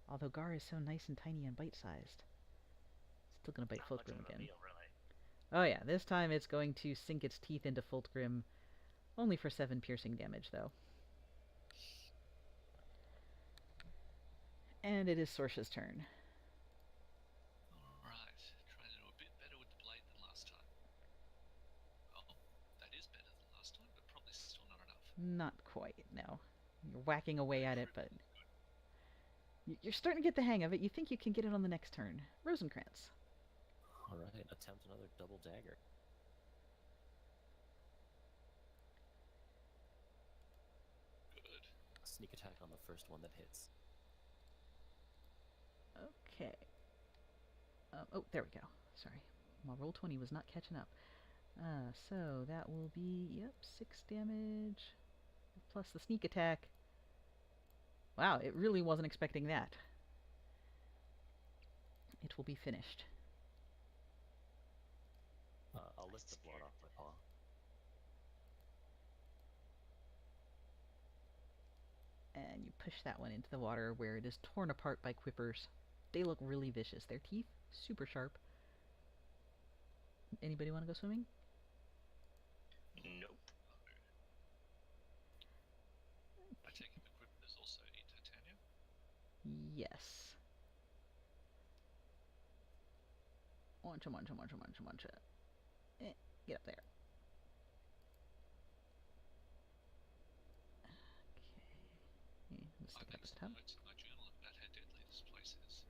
Although Gar is so nice and tiny and bite-sized. Still going to bite Not much Fulgrim of a again. deal, really. Oh yeah, this time it's going to sink its teeth into Fulgrim. Only for 7 piercing damage, though. And it is Sorsha's turn. Alright, trying to do a bit better with the blade than last time. Well, that is better than last time, but probably still not enough. Not quite, no. You're whacking away at it, but... You're starting to get the hang of it. You think you can get it on the next turn. Rosencrantz. Alright, attempt another double dagger. Good. Sneak attack on the first one that hits. Okay. Oh, there we go. Sorry. My roll 20 was not catching up. So that will be, yep, 6 damage, plus the sneak attack. Wow, it really wasn't expecting that. It will be finished. I'll lick the blood off my paw. And you push that one into the water where it is torn apart by quippers. They look really vicious. Their teeth, super sharp. Anybody want to go swimming? Nope. I take it the Quippers also eat titanium? Yes. Wancha, wancha, wancha, wancha, wancha. Get up there. Okay. Let's I stick it make up at the some top. notes in my journal about how deadly this place is.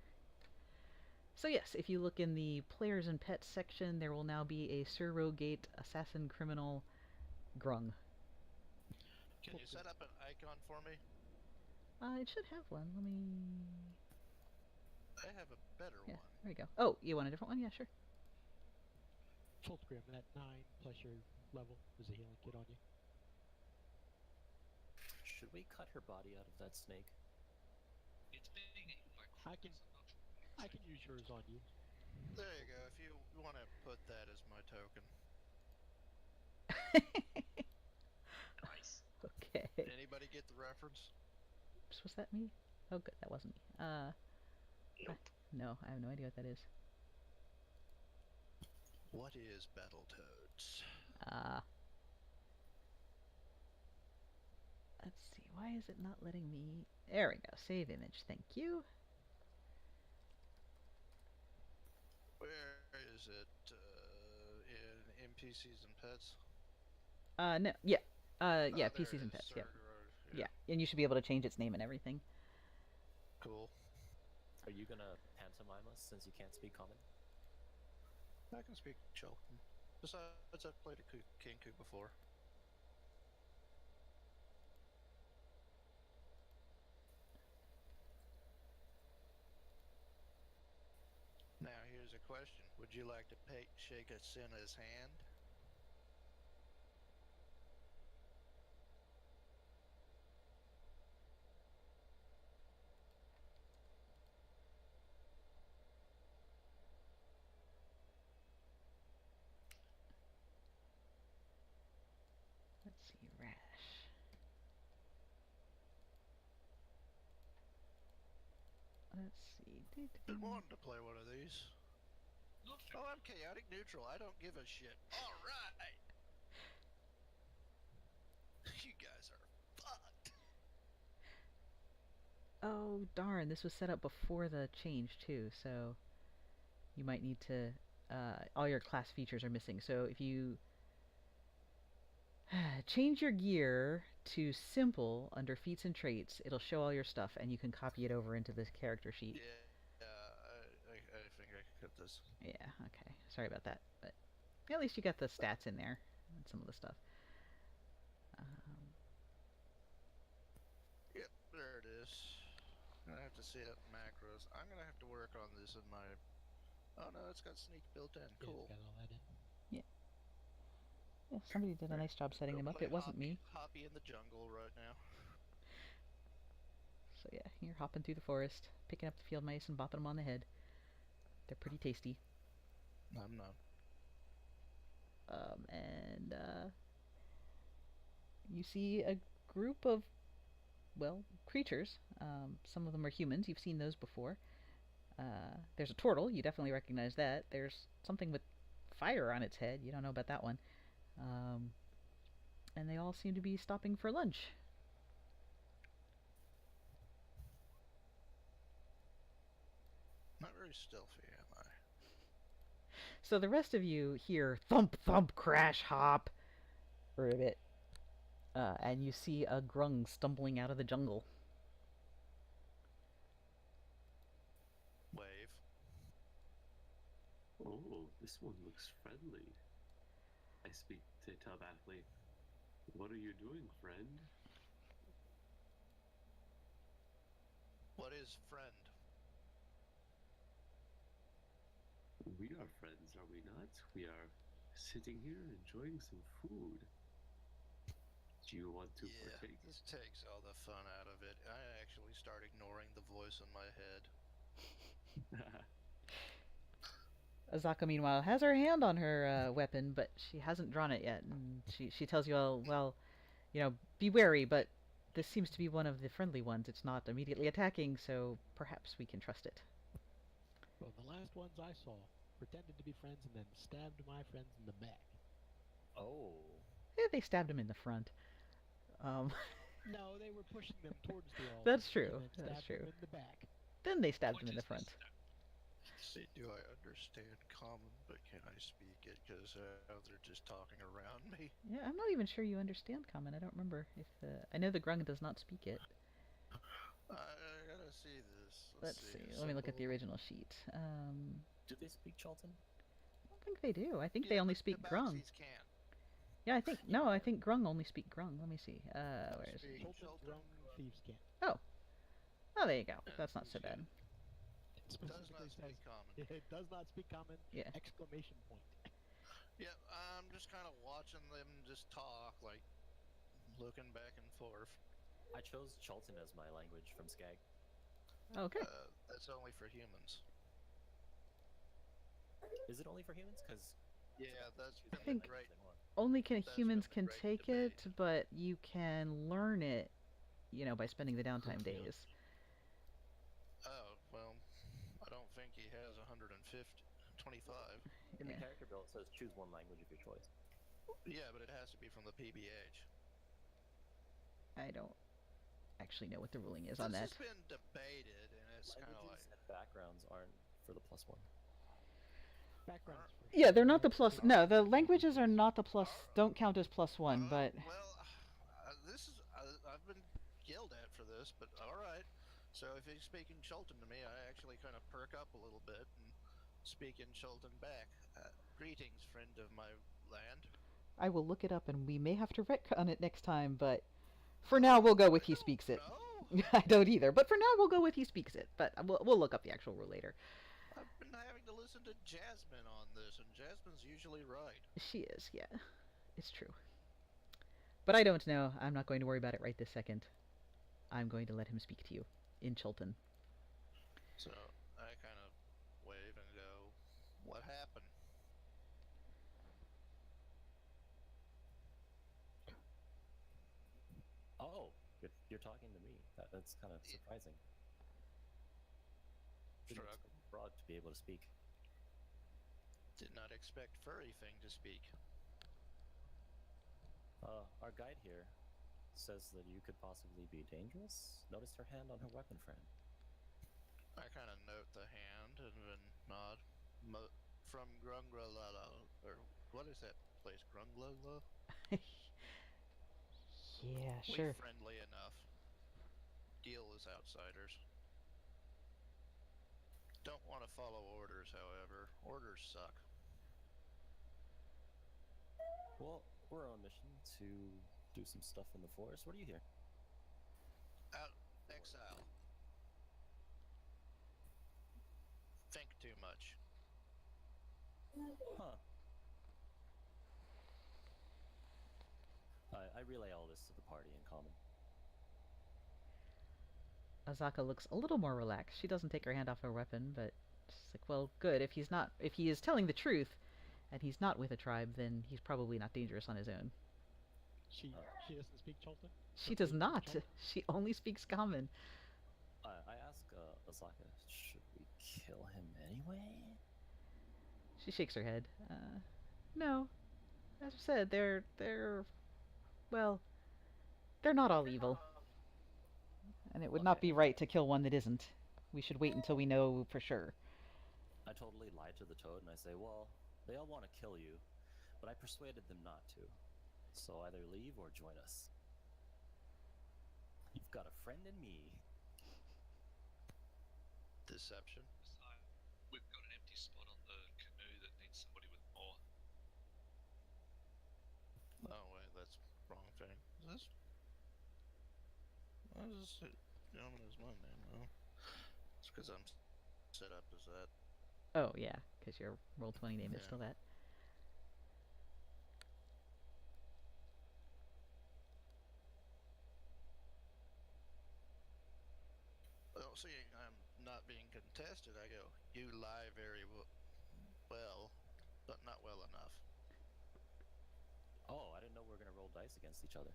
So yes, if you look in the players and pets section, there will now be a surrogate assassin criminal grung. Can you set up an icon for me? It should have one. Let me... I have a better Yeah, one. there we go. Oh, you want a different one? Yeah, sure. Fulgrim, that 9 plus your level is a healing kit on you. Should we cut her body out of that snake? It's being eaten by I can- Quippers, I'm not sure. I can use yours on you. There you go. If you want to put that as my token. Nice. Okay. Anybody get the reference? Oops, was that me? Oh, good, that wasn't me. Nope. No, I have no idea what that is. What is Battletoads? Let's see. Why is it not letting me... There we go. Save image. Thank you. Where is it? In NPCs and pets? No. Yeah. Yeah, There PCs it and is, pets. Yep. Sergeant. Yeah. And you should be able to change its name and everything. Cool. Are you gonna pantomime us since you can't speak common? I can speak Chelton. Besides, I've played a Kenku before. Now, here's a question. Would you like to shake a Senna's hand? Let's see. Rash. Let's see. Been wanting to play one of these. Not Oh, I'm chaotic neutral. I don't give a shit. All right. You guys are fucked. Oh, darn. This was set up before the change, too, so... You might need to... all your class features are missing, so if you... change your gear to simple under feats and traits, it'll show all your stuff, and you can copy it over into this character sheet. Yeah, I think I can cut this. Yeah, okay. Sorry about that, but at least you got the stats in there and some of the stuff. Yep, there it is. I'm gonna have to set up macros. I'm gonna have to work on this in my... Oh no, it's got sneak built in. Yeah, Cool. it's got all that in. Yeah, somebody did a nice job setting Go them up. play It wasn't hoppy, me. Hoppy in the jungle right now. So yeah, you're hopping through the forest, picking up the field mice and bopping them on the head. They're pretty tasty. I'm not. And you see a group of, well, creatures. Some of them are humans. You've seen those before. There's a turtle. You definitely recognize that. There's something with fire on its head. You don't know about that one. And they all seem to be stopping for lunch. Not very stealthy, am I? So the rest of you hear thump, thump, crash, hop, ribbit, and you see a grung stumbling out of the jungle. Wave. Oh, this one looks friendly. I speak to telepathically. What are you doing, friend? What is friend? We are friends, are we not? We are sitting here enjoying some food. Do you want to Yeah, partake? this takes all the fun out of it. I actually start ignoring the voice in my head. Azaka, meanwhile, has her hand on her weapon, but she hasn't drawn it yet, and she tells you all, well, be wary, but this seems to be one of the friendly ones. It's not immediately attacking, so perhaps we can trust it. Well, the last ones I saw pretended to be friends and then stabbed my friends in the back. Oh. They stabbed him in the front. Um, No, they were pushing them towards the altar. That's true, And then that's stabbed true. them in the back. then they stabbed him Point in the is they front. stab. See, do I understand common, but can I speak it? Because they're just talking around me. Yeah, I'm not even sure you understand common. I don't remember if I know the Grung does not speak it. I gotta see this. Let's see. Let me look at the original sheet. Do they speak Chalton? I don't think they do. I think they only speak Grung. Can. Yeah, I think no. I think Grung only speak Grung. Let me see. Where is it? Speak Cholton, Cholton. Drone, Thieves Camp. Oh, there you go. That's not so bad. It Does specifically not speak says common. it does not speak common! Yeah. Exclamation point. Yeah, I'm just kind of watching them just talk, like looking back and forth. I chose Chalton as my language from Skag. Okay. That's only for humans. Is it only for humans? Because Yeah, that's I think- great. Only That's humans been can a great take debate. it, but you can learn it, by spending the downtime days. Oh, well, I don't think he has 25. in the Yeah. character build it says choose one language of your choice. Yeah, but it has to be from the PBH. I don't actually know what the ruling is on This that. has been debated, and it's kind of like Languages and backgrounds aren't for the +1. Backgrounds. For Yeah, they're sure. not the plus. No, the languages are not the plus. Don't count as +1, but well, this is I've been yelled at for this, but all right. So if he's speaking Chultan to me, I actually kind of perk up a little bit and speak in Chultan back. Greetings, friend of my land. I will look it up, and we may have to retcon it next time. But for now, we'll go with he speaks it. No, I don't either, but for now, we'll go with he speaks it. But we'll look up the actual rule later. I've been having to listen to Jasmine on this, and Jasmine's usually right. She is, yeah, it's true. But I don't know. I'm not going to worry about it right this second. I'm going to let him speak to you in Chilton. So I kind of wave and go, "What happened?" Oh, you're talking to me. That's kind of surprising. Didn't Shrug. expect Broad to be able to speak. Did not expect Furry Thing to speak. Our guide here says that you could possibly be dangerous. Noticed her hand on her weapon friend. I kind of note the hand and then nod. From Grunglala, or what is that place? Grunglala? Yeah, We sure. friendly enough. Deal as outsiders. Don't want to follow orders, however. Orders suck. Well, we're on a mission to do some stuff in the forest. What are you here? Out exile. Think too much. Huh. I relay all this to the party in common. Azaka looks a little more relaxed. She doesn't take her hand off her weapon, but she's like, well, good. If he is telling the truth, and he's not with a tribe, then he's probably not dangerous on his own. She doesn't speak Cholton? She does not. She only speaks common. I ask Asaka, should we kill him anyway? She shakes her head. No. As I said, they're not all evil. And it would not be right to kill one that isn't. We should wait until we know for sure. I totally lie to the toad and I say, well, they all want to kill you, but I persuaded them not to. So either leave or join us. You've got a friend in me. Deception. We've got an empty spot on the canoe that needs somebody with more. Oh wait, that's wrong thing. Is this? Why is this gentleman is my name? Oh, it's because I'm set up as that. Oh yeah, because your Roll20 name is Yeah. still that. Well, seeing I'm not being contested, I go, you lie very well, but not well enough. Oh, I didn't know we were gonna roll dice against each other.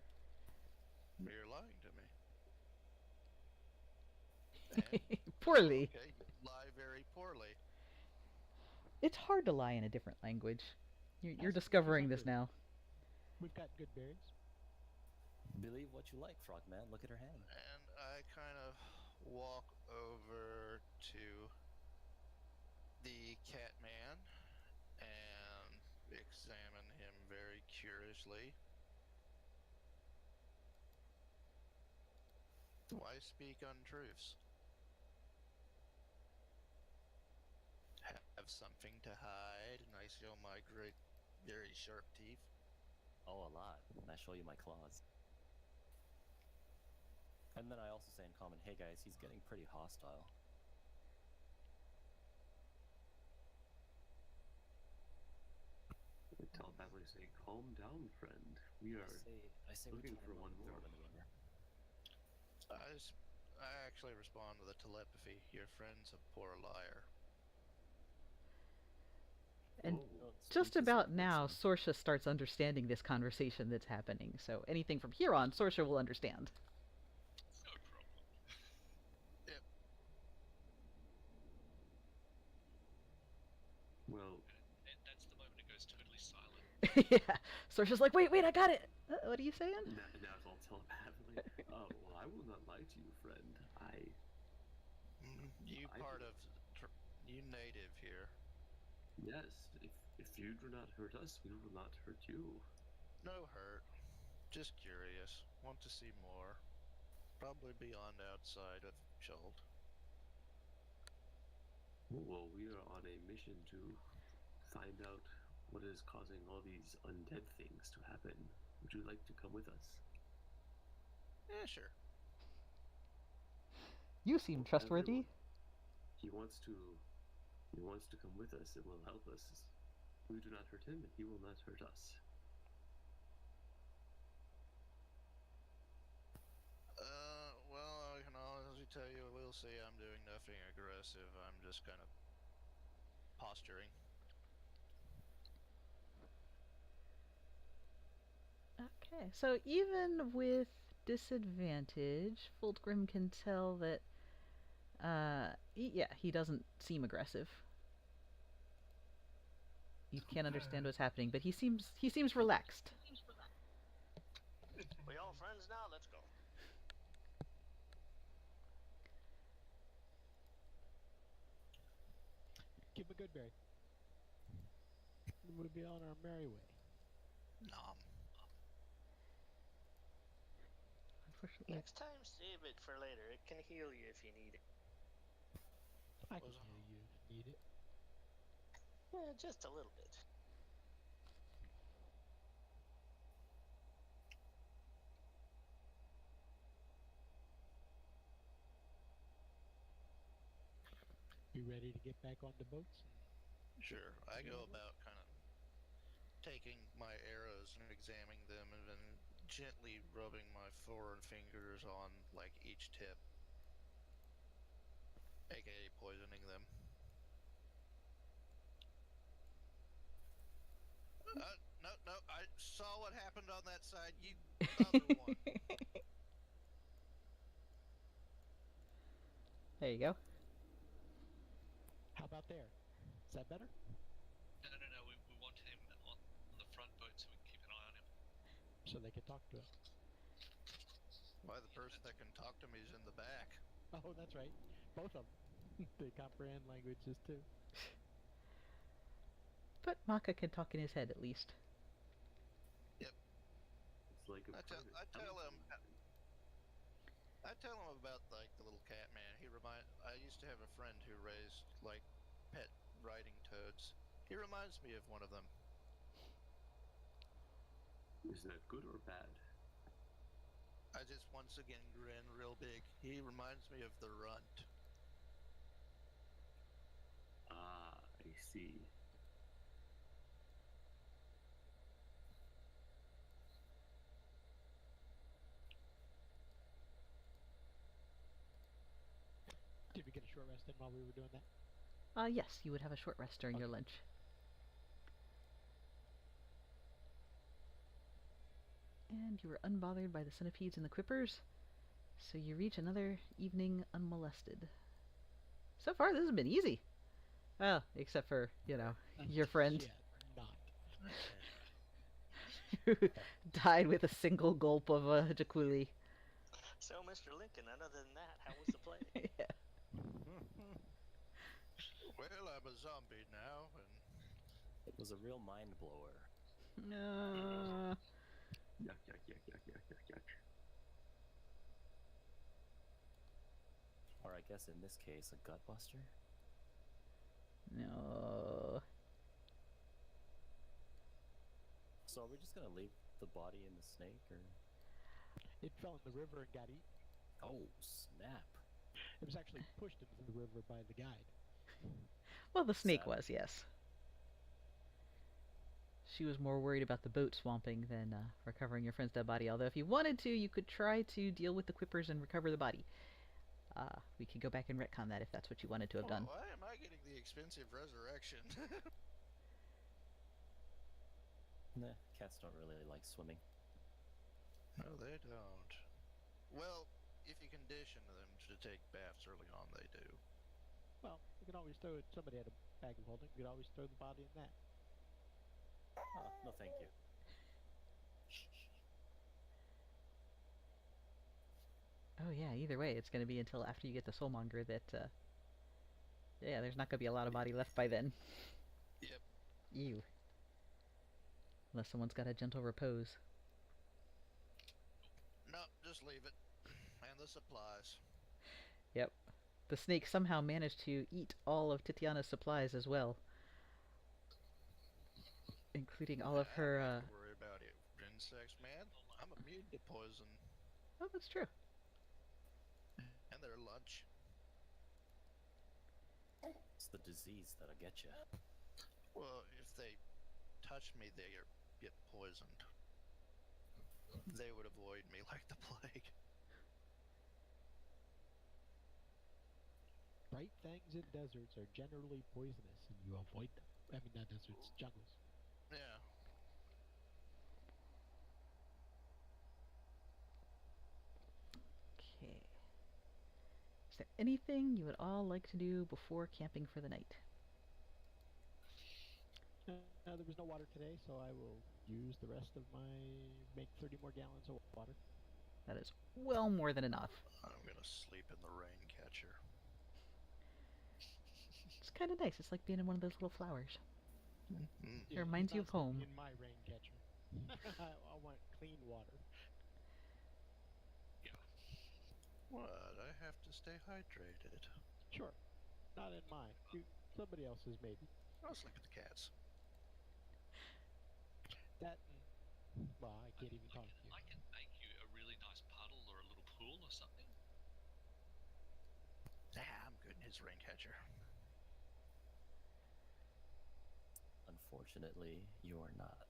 You're lying to me. And, Poorly. okay, you lie very poorly. It's hard to lie in a different language. You're Ask discovering this Zunder. now. We've got good berries. Believe what you like, Frogman. Look at her hand. And I kind of walk over to the cat man and examine him very curiously. Why speak untruths? Have something to hide, and I show my great, very sharp teeth. Oh, a lot. And I show you my claws. And then I also say in common, hey guys, he's getting pretty hostile. I telepathically say, calm down, friend. We are I say looking we're for tying one him up more. and throw him in the river. I actually respond with a telepathy. Your friend's a poor liar. And Whoa. just Speech is about good now, stuff. Sorsha starts understanding this conversation that's happening. So anything from here on, Sorsha will understand. No problem. Yep. Well, And that's the moment it goes totally silent. Yeah. Sorsha's like, wait, I got it. What are you saying? now it's all telepathically. Oh, well, I will not lie to you, friend. You I part do. of, you native here. Yes, if you do not hurt us, we will not hurt you. No hurt. Just curious. Want to see more. Probably beyond outside of Schuld. Well, we are on a mission to find out what is causing all these undead things to happen. Would you like to come with us? Yeah, sure. You seem Well, trustworthy. He wants to come with us. It will help us. We do not hurt him, and he will not hurt us. Well, I can honestly tell you, we'll see. I'm doing nothing aggressive. I'm just kind of posturing. Okay, so even with disadvantage, Fulgrim can tell that, he doesn't seem aggressive. You can't understand what's happening, but he seems relaxed. We all friends now? Let's go. Give him a good berry. And we'll be on our merry way. Nom. Unfortunately, Next time, save it for later. It can heal you if you need it. I can Was- heal you if you need it. Yeah, just a little bit. You ready to get back on the boats? Sure. I go about kind of taking my arrows and examining them and then gently rubbing my forefingers on like each tip, aka poisoning them. No, I saw what happened on that side. You other one. there you go. How about there? Is that better? No. We want him on the front boat so we can keep an eye on him. So they can talk to him. Why the person that can talk to me is in the back. Oh, that's right. Both of them. They comprehend languages too. But Maka can talk in his head at least. It's like a I tell private him. telephone. I tell him about like the little cat man. I used to have a friend who raised like pet riding toads. He reminds me of one of them. Is that good or bad? I just once again grin real big. He reminds me of the runt. Ah, I see. Did we get a short rest in while we were doing that? Yes, you would have a short rest during your Okay. lunch. And you are unbothered by the centipedes and the quippers, so you reach another evening unmolested. So far, this has been easy. Well, except for, your friend Yeah, not. who died with a single gulp of a Jaquili. So, Mr. Lincoln, other than that, how was the play? Yeah. Well, I'm a zombie now, and It was a real mind blower. No. Yuck, yuck, yuck, yuck, yuck, yuck, yuck. Or I guess in this case, a gutbuster? No. So are we just gonna leave the body in the snake, or? It fell in the river and got eaten. Oh, snap. It was actually pushed into the river by the guide. Well, the snake Sad. was, yes. She was more worried about the boat swamping than recovering your friend's dead body. Although, if you wanted to, you could try to deal with the quippers and recover the body. We could go back and retcon that if that's what you wanted to have done. why am I getting the expensive resurrection? Nah, cats don't really like swimming. No, they don't. Well, if you condition them to take baths early on, they do. Well, we could always throw it. Somebody had a bag of holding. We could always throw the body in that. Oh, no thank you. Oh yeah, either way, it's going to be until after you get the soulmonger that, yeah, there's not going to be a lot of body left by then. Yep. Ew. Unless someone's got a gentle repose. No, just leave it. And the supplies. Yep. The snake somehow managed to eat all of Titiana's supplies as well. Including all of I don't her, have to worry about it. Insects, man. I'm immune to poison. Oh, that's true. And their lunch. It's the disease that'll get you. Well, if they touch me, they get poisoned. They would avoid me like the plague. Bright things in deserts are generally poisonous, and you avoid them. I mean, not deserts, jungles. Yeah. Okay. Is there anything you would all like to do before camping for the night? There was no water today, so I will use the rest of make 30 more gallons of water. That is well more than enough. I'm gonna sleep in the rain catcher. It's kind of nice. It's like being in one of those little flowers. Mm-hmm. It reminds you of home. In my rain catcher. I want clean water. What? I have to stay hydrated. Sure. Not in mine. Somebody else's, maybe. I'll sleep with the cats. That. Well, I can't even talk to you. I can make you a really nice puddle or a little pool or something. Nah, I'm good in his rain catcher. Unfortunately, you're not.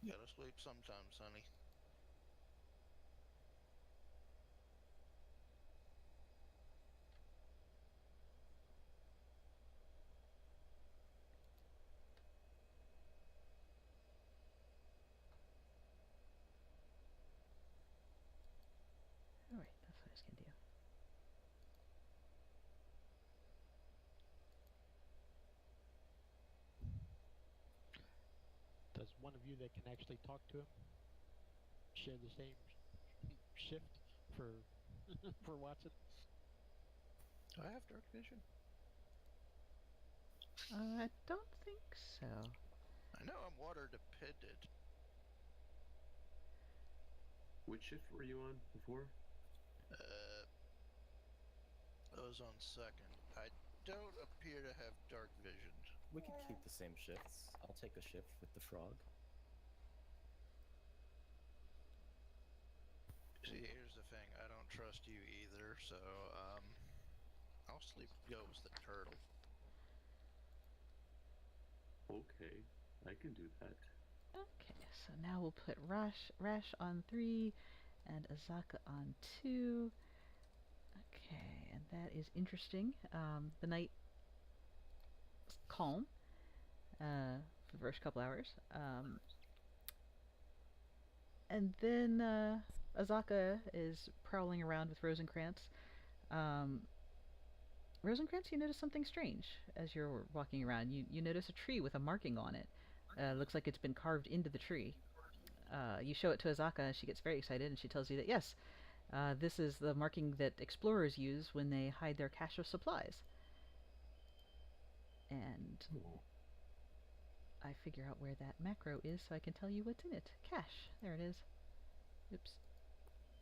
Gotta sleep sometimes, honey. Alright, that's what I was going to do. Does one of you that can actually talk to him share the same shift for for Watson? Do I have dark vision? I don't think so. I know I'm water dependent. Which shift were you on before? I was on second. I don't appear to have dark vision. We could keep the same shifts. I'll take a shift with the frog. See, here's the thing. I don't trust you either, so, I'll go as the turtle. Okay, I can do that. Okay, so now we'll put Rash on 3 and Azaka on 2. Okay, and that is interesting. The night is calm for the first couple hours. And then Azaka is prowling around with Rosencrantz. Um, Rosencrantz, you notice something strange as you're walking around. You notice a tree with a marking on it. Looks like it's been carved into the tree. You show it to Azaka, and she gets very excited, and she tells you that yes, this is the marking that explorers use when they hide their cache of supplies. And I figure out where that macro is so I can tell you what's in it. Cache. There it is. Oops.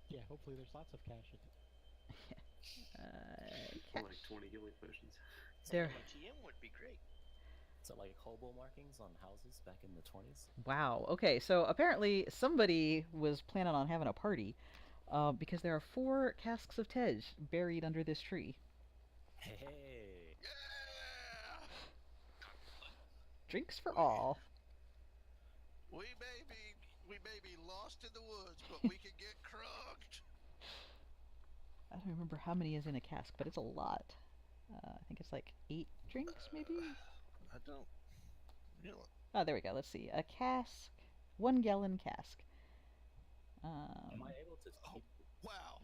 Yeah, hopefully there's lots of cash in it. Or like Cache. 20 healing potions. There. ATM would be great. So like hobo markings on houses back in the 20s? Wow. Okay, so apparently somebody was planning on having a party because there are 4 casks of Tej buried under this tree. Hey! Yeah! Drinks for We- all. We may be lost in the woods, but we can get crunked. I don't remember how many is in a cask, but it's a lot. I think it's like 8 drinks, maybe? I don't. You know, Oh, there we go. Let's see. A cask. 1-gallon cask. Am I able to keep... wow.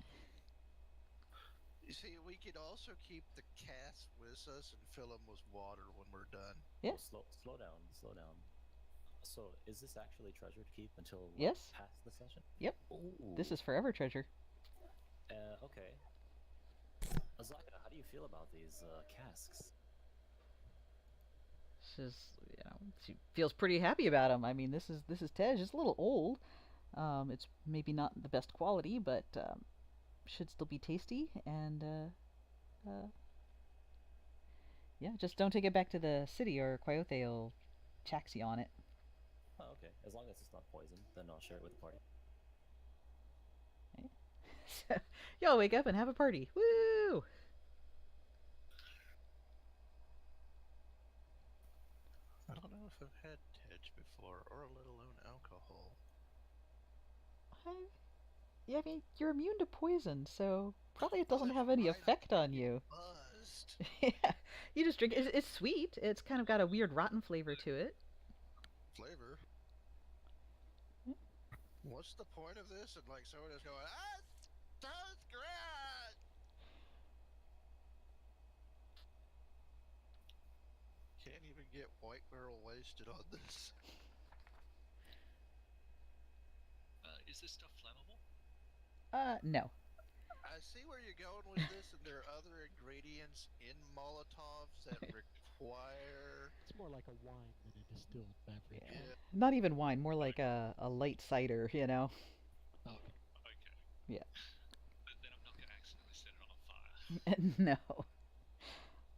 You see, we could also keep the casks with us and fill them with water when we're done. Yeah. Oh, slow down, slow down. So, is this actually treasure to keep until like, Yes. past the session? Yep. Ooh. This is forever treasure. Okay. Azaka, how do you feel about these casks? She's, she feels pretty happy about them. I mean, this is Tej. It's a little old. It's maybe not the best quality, but should still be tasty. And yeah, just don't take it back to the city, or Coyote will tax you on it. Oh, okay. As long as it's not poison, then I'll share it with the party. So, y'all wake up and have a party. Woo! I don't know if I've had Tej before, or let alone alcohol. Yeah, I mean, you're immune to poison, so probably it doesn't That's have any right, effect on you. Buzzed. Yeah, you just drink it. It's sweet. It's kind of got a weird rotten flavor to it. Flavor. What's the point of this? And like someone is going, sounds great. Can't even get white barrel wasted on this. Is this stuff flammable? No. I see where you're going with this, and there are other ingredients in Molotovs that require. It's more like a wine than a distilled beverage. Yeah. Not even wine, more like a light cider, you know? Okay. Okay. Yeah. Then I'm not going to accidentally set it on fire.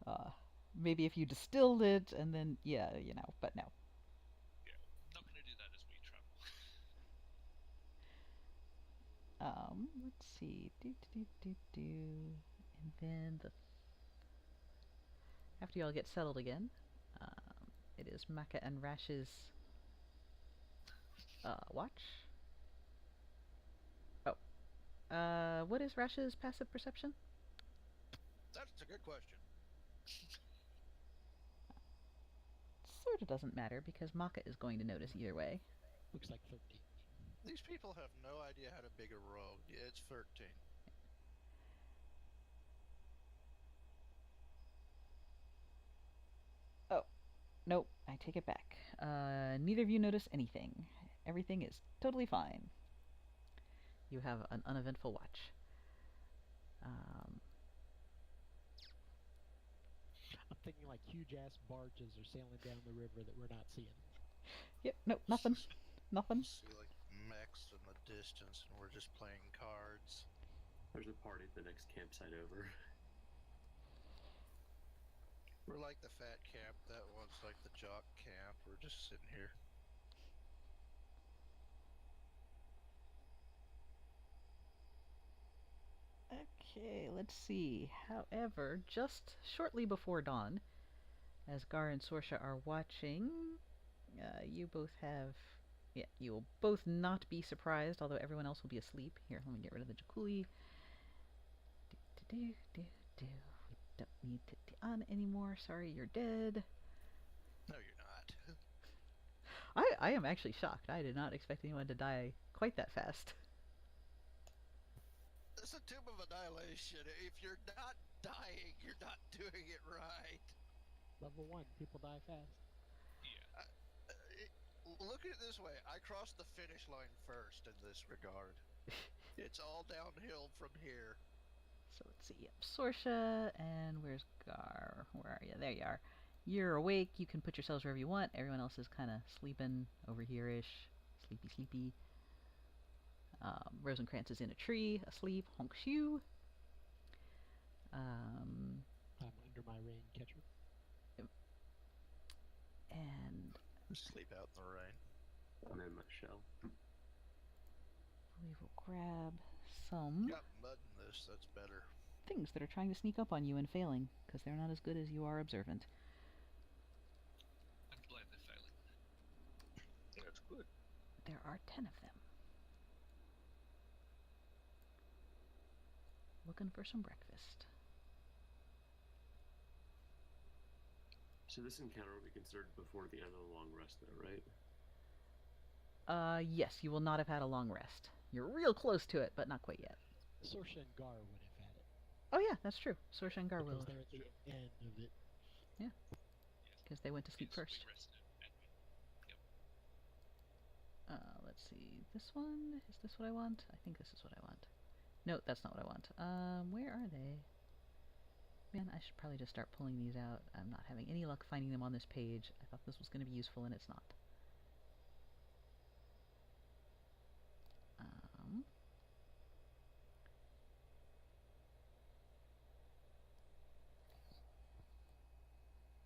No. Maybe if you distilled it and then, yeah, but no. Yeah, not going to do that as we travel. Let's see. And then after y'all get settled again, it is Maka and Rash's watch. Oh. What is Rash's passive perception? That's a good question. Sort of doesn't matter because Maka is going to notice either way. Looks like 13. These people have no idea how to big a rogue. Yeah, it's 13. Oh, nope, I take it back. Neither of you notice anything. Everything is totally fine. You have an uneventful watch. I'm thinking like huge ass barges are sailing down the river that we're not seeing. Yep, nope, nothing. Nothing. See like mechs in the distance, and we're just playing cards. There's a party at the next campsite over. We're like the fat camp. That one's like the jock camp. We're just sitting here. Okay, let's see. However, just shortly before dawn, As Gar and Sorsha are watching, you both have... Yeah, you will both not be surprised, although everyone else will be asleep. Here, let me get rid of the Jakuli. We don't need Tian anymore. Sorry, you're dead. No, you're not. I am actually shocked. I did not expect anyone to die quite that fast. It's a Tomb of Annihilation. If you're not dying, you're not doing it right. Level 1, people die fast. Yeah. Look at it this way. I crossed the finish line first in this regard. It's all downhill from here. So let's see. Yep, Sorsha, and where's Gar? Where are you? There you are. You're awake. You can put yourselves wherever you want. Everyone else is kind of sleeping over here-ish. Sleepy, sleepy. Rosencrantz is in a tree, asleep. Honk shoo. I'm under my rain catcher. And Sleep out in the rain. I'm in my shell. we will grab some Got mud in this, that's better. things that are trying to sneak up on you and failing, because they're not as good as you are observant. I'm glad they're failing. That's good. There are 10 of them. Looking for some breakfast. So this encounter will be considered before the end of the long rest, though, right? Yes, you will not have had a long rest. You're real close to it, but not quite yet. Sorsha and Gar would have had it. Oh yeah, that's true. Sorsha and Gar will, Because they're at the end of it. Yes. because they went to sleep Yes, first. we rested and yep. Let's see. This one? Is this what I want? I think this is what I want. No, that's not what I want. Where are they? Man, I should probably just start pulling these out. I'm not having any luck finding them on this page. I thought this was going to be useful, and it's not.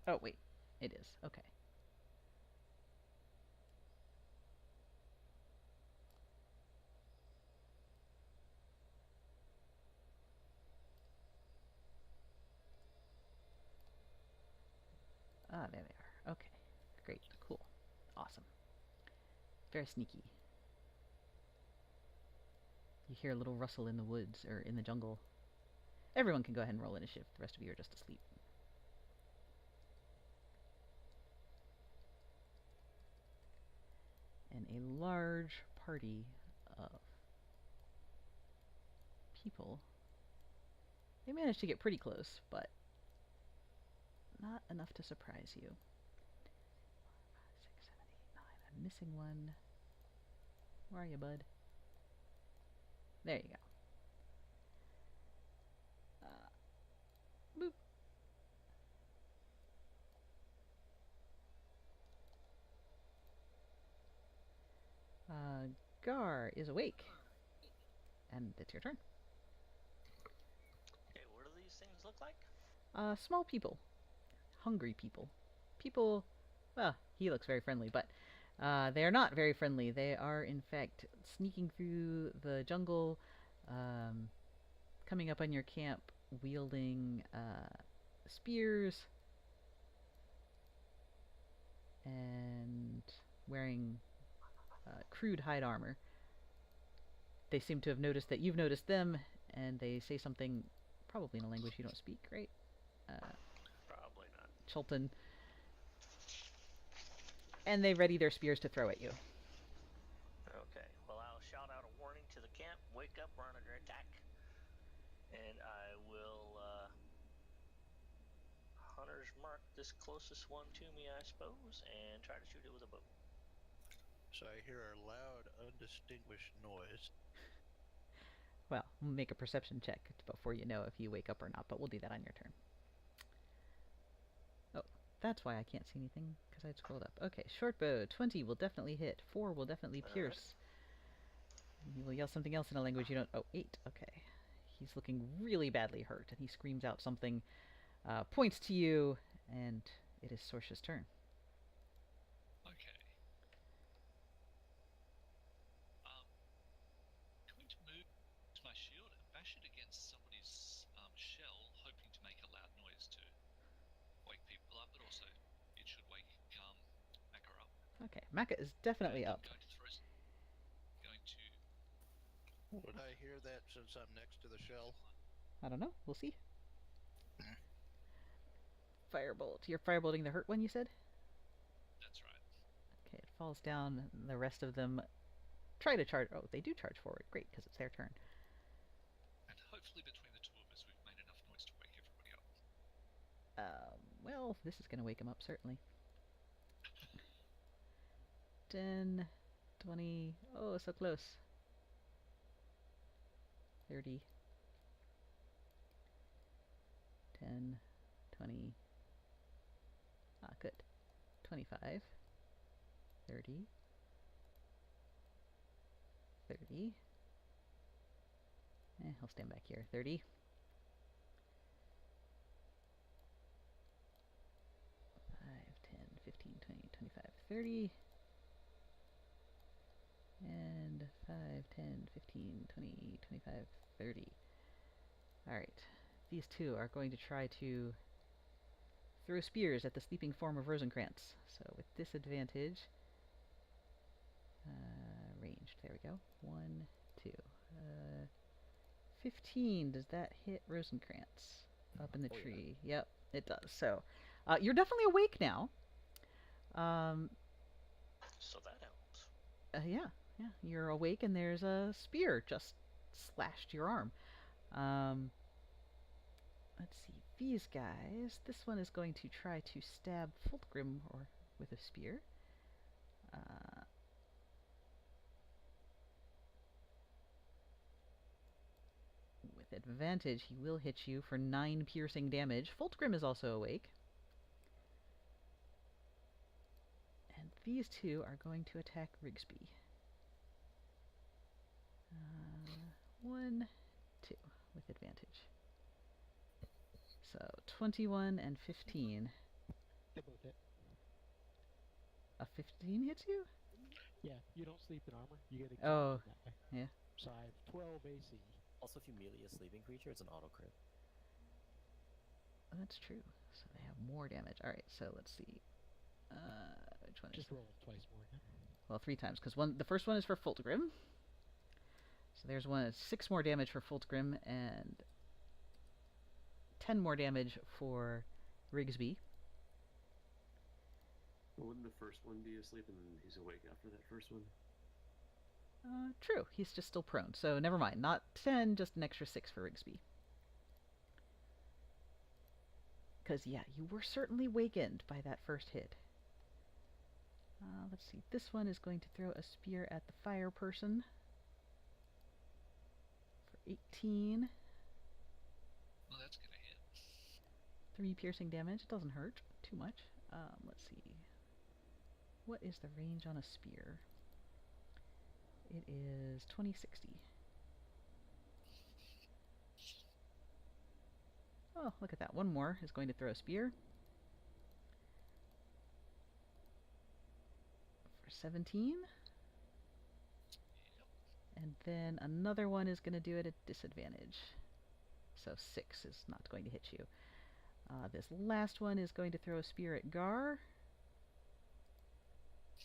Oh, wait. It is. Okay. Ah, there they are. Okay. Great. Cool. Awesome. Very sneaky. You hear a little rustle in the woods, or in the jungle. Everyone can go ahead and roll initiative. The rest of you are just asleep. And a large party of people. They managed to get pretty close, but not enough to surprise you. 5, 6, 7, 8, 9. I'm missing one. Where are you, bud? There you go. Boop. Gar is awake. And it's your turn. Okay, what do these things look like? Small people. Hungry people. People, well, he looks very friendly, but they are not very friendly. They are, in fact, sneaking through the jungle, coming up on your camp, wielding spears, and wearing crude hide armor. They seem to have noticed that you've noticed them, and they say something, probably in a language you don't speak, right? Probably not. Chultan. And they ready their spears to throw at you. Okay, well, I'll shout out a warning to the camp. Wake up, we're under attack. And I will hunter's mark this closest one to me, I suppose, and try to shoot it with a bow. So I hear a loud, undistinguished noise. Well, make a perception check before you know if you wake up or not, but we'll do that on your turn. Oh, that's why I can't see anything, because I scrolled up. Okay, short bow, 20 will definitely hit, 4 will definitely pierce. You will yell something else in a language you don't... Oh, 8, okay. He's looking really badly hurt, and he screams out something, points to you, and it is Sorsha's turn. Okay. Going to move my shield and bash it against somebody's shell, hoping to make a loud noise to wake people up, but also Okay, Maka is definitely And up. I'm going to throw. Going to. Would I hear that since I'm next to the shell? I don't know. We'll see. Firebolt. You're firebolting the hurt one, you said? That's right. Okay, it falls down. And the rest of them try to charge. Oh, they do charge forward. Great, because it's their turn. And hopefully between the two of us, we've made enough noise to wake everybody up. Well, this is going to wake him up, certainly. 10, 20. Oh, so close. 30. 10, 20. Ah, good. 25. 30. 30. He'll stand back here. 30. 5, 10, 15, 20, 25, 30. And 5, 10, 15, 20, 25, 30. Alright. These two are going to try to throw spears at the sleeping form of Rosencrantz. So with disadvantage, ranged. There we go. 1, 2. 15. Does that hit Rosencrantz up in the Oh, yeah. tree? Yep, it does. So you're definitely awake now. So that helps. Yeah. You're awake, and there's a spear just slashed your arm. Let's see. These guys. This one is going to try to stab Fulgrim or with a spear. With advantage, he will hit you for 9 piercing damage. Fulgrim is also awake. And these two are going to attack Rigsby. 1, 2, with advantage. So 21 and 15. They both hit. A 15 hits you? Yeah, you don't sleep in armor. You get exempt Oh, that way. yeah. So I have 12 AC. Also, if you melee a sleeping creature, it's an auto crit. That's true. So they have more damage. Alright, so let's see. Which one is Just roll twice more again. Well, 3 times, because the first one is for Fulgrim. So there's 6 more damage for Fulgrim, and 10 more damage for Rigsby. But wouldn't the first one be asleep and then he's awake after that first one? True, he's just still prone, so never mind. Not 10, just an extra 6 for Rigsby. Because, yeah, you were certainly wakened by that first hit. Let's see, this one is going to throw a spear at the fire person. For 18. Well, that's gonna hit. 3 piercing damage. It doesn't hurt too much. Let's see. What is the range on a spear? It is 2060. Oh, look at that. One more is going to throw a spear. For 17. Yep. And then another one is going to do it at disadvantage. So 6 is not going to hit you. This last one is going to throw a spear at Gar.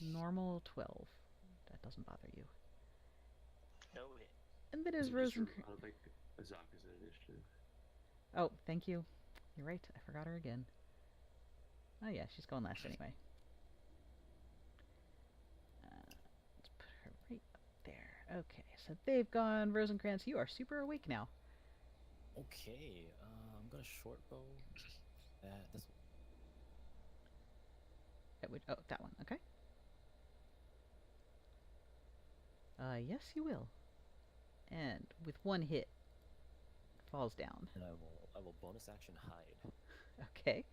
Normal 12. That doesn't bother you. No hit. And then is Is it just Rosencrantz. like Azaka's initiative? Oh, thank you. You're right. I forgot her again. Oh yeah, she's going last anyway. Let's put her right up there. Okay, so they've gone. Rosencrantz, you are super awake now. Okay, I'm gonna short bow this one. Oh, that one. Okay. Yes, you will. And with one hit, falls down. And I will bonus action hide. Okay.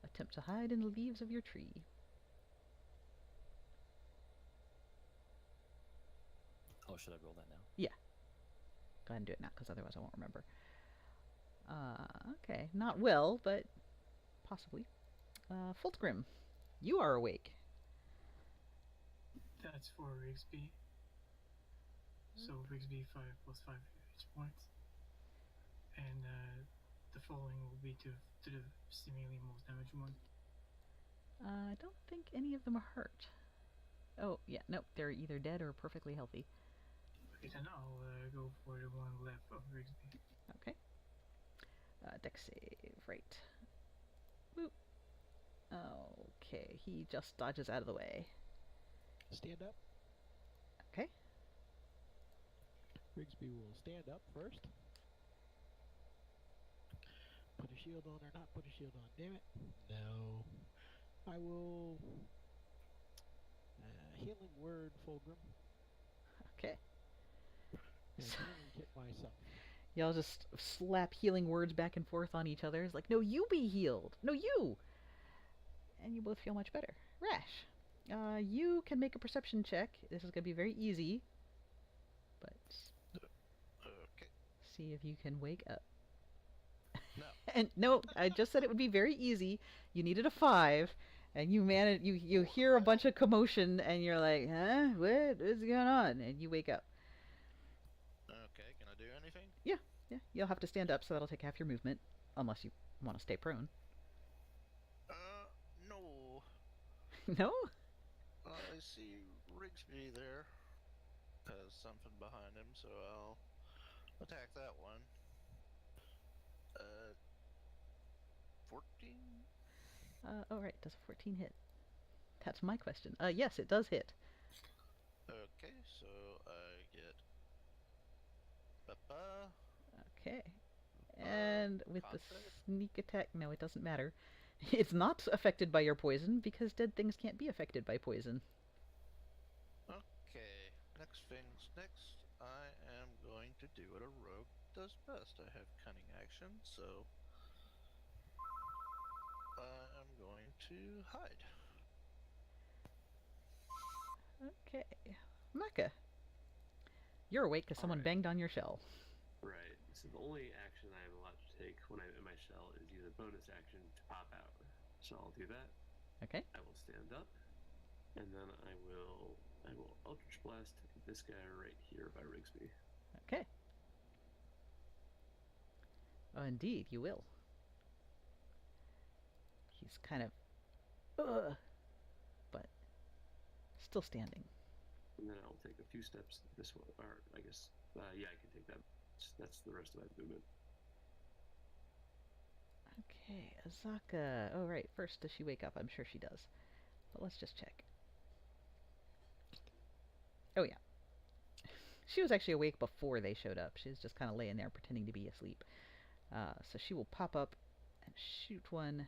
Attempt to hide in the leaves of your tree. Oh, should I roll that now? Go ahead and do it now, because otherwise I won't remember. Okay. Not will, but possibly. Fulgrim, you are awake. That's for Rigsby. So Rigsby 5 plus 5 hit points. And the following will be to the seemingly most damaged one. I don't think any of them are hurt. Oh, yeah, nope, they're either dead or perfectly healthy. Okay, then I'll go for the one left of Rigsby. Okay. Dex save, right. Boop. Okay, he just dodges out of the way. Stand up. Okay. Rigsby will stand up first. Put a shield on or not put a shield on. Damn it. No. I will. Healing word, Fulgrim. Okay. And healing kit myself. Y'all just slap healing words back and forth on each other. It's like, no, you be healed. No, you. And you both feel much better. Rash, you can make a perception check. This is going to be very easy. But Okay. see if you can wake up. No. And no, I just said it would be very easy. You needed a 5, and you manage. You hear a bunch of commotion, and you're like, huh? What is going on? And you wake up. Okay, can I do anything? Yeah, you'll have to stand up, so that'll take half your movement, unless you want to stay prone. No. No? I see Rigsby there. Has something behind him, so I'll attack that one. 14? Oh, right. Does a 14 hit? That's my question. Yes, it does hit. Okay, so I get. Okay. And with the Contact? sneak attack, no, it doesn't matter. It's not affected by your poison because dead things can't be affected by poison. Okay, next things next. I am going to do what a rogue does best. I have cunning action, so I am going to hide. Okay. Maka, you're awake because someone Alright. banged on your shell. Right. So the only action I am allowed to take when I'm in my shell is use a bonus action to pop out. So I'll do that. Okay. I will stand up, and then I will Eldritch Blast this guy right here by Rigsby. Okay. Oh, indeed, you will. He's kind of, but still standing. And then I'll take a few steps this way, or I guess, yeah, I can take that. That's the rest of my movement. Okay, Azaka. Oh, right. First, does she wake up? I'm sure she does. But let's just check. Oh, yeah. She was actually awake before they showed up. She was just kind of laying there pretending to be asleep. So she will pop up and shoot one.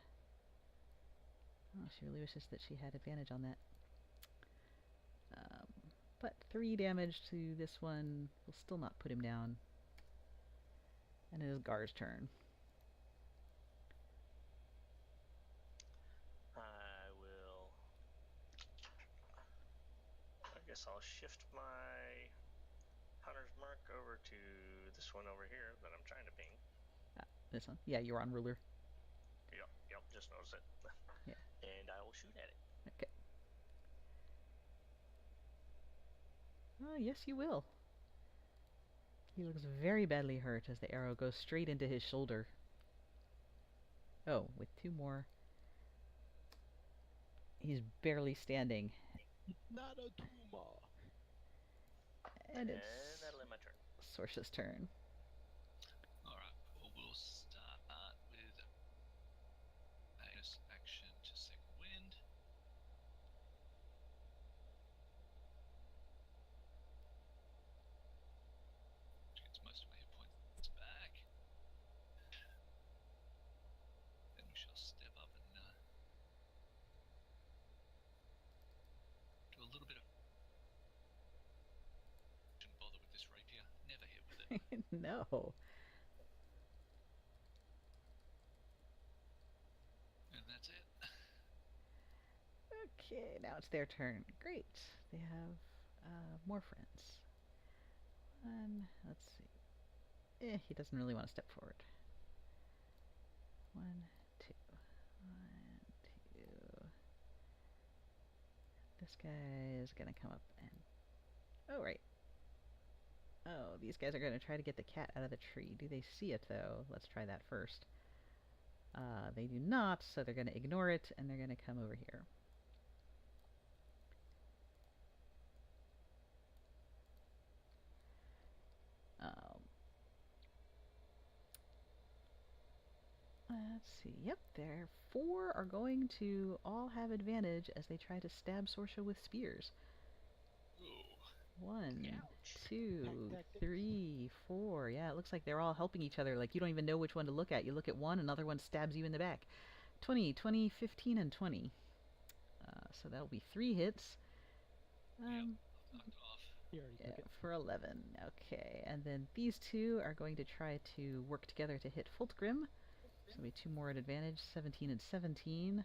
Oh, she really wishes that she had advantage on that. But 3 damage to this one will still not put him down. And it is Gar's turn. I will. I guess I'll shift my hunter's mark over to this one over here that I'm trying to ping. This one? Yeah, you're on ruler. Yep, just noticed it. Yeah. And I will shoot at it. Okay. Yes, you will. He looks very badly hurt as the arrow goes straight into his shoulder. Oh, with 2 more. He's barely standing. Not a tumor. And And it's that'll end my turn. Sorsha's turn. Alright, well, we'll start with bonus action to second wind. Which gets most of my hit points back. Then we shall step up and do a little bit of. Shouldn't bother with this rapier. Never hit with it. No. And that's it. Okay, now it's their turn. Great. They have more friends. Let's see. He doesn't really want to step forward. 1, 2. 1, 2. This guy is gonna come up and. Oh, right. Oh, these guys are gonna try to get the cat out of the tree. Do they see it, though? Let's try that first. They do not, so they're gonna ignore it, and they're gonna come over here. Let's see. Yep, there 4 are going to all have advantage as they try to stab Sorsha with spears. Ooh. 1, Ouch. 2, Pack tactics. 3, 4. Yeah, it looks like they're all helping each other. Like, you don't even know which one to look at. You look at one, another one stabs you in the back. 20, 20, 15, and 20. So that'll be 3 hits. Yep. I've knocked it off. You already Yeah, took it. for 11. Okay, and then these 2 are going to try to work together to hit Fultgrim. So there'll be 2 more at advantage, 17 and 17.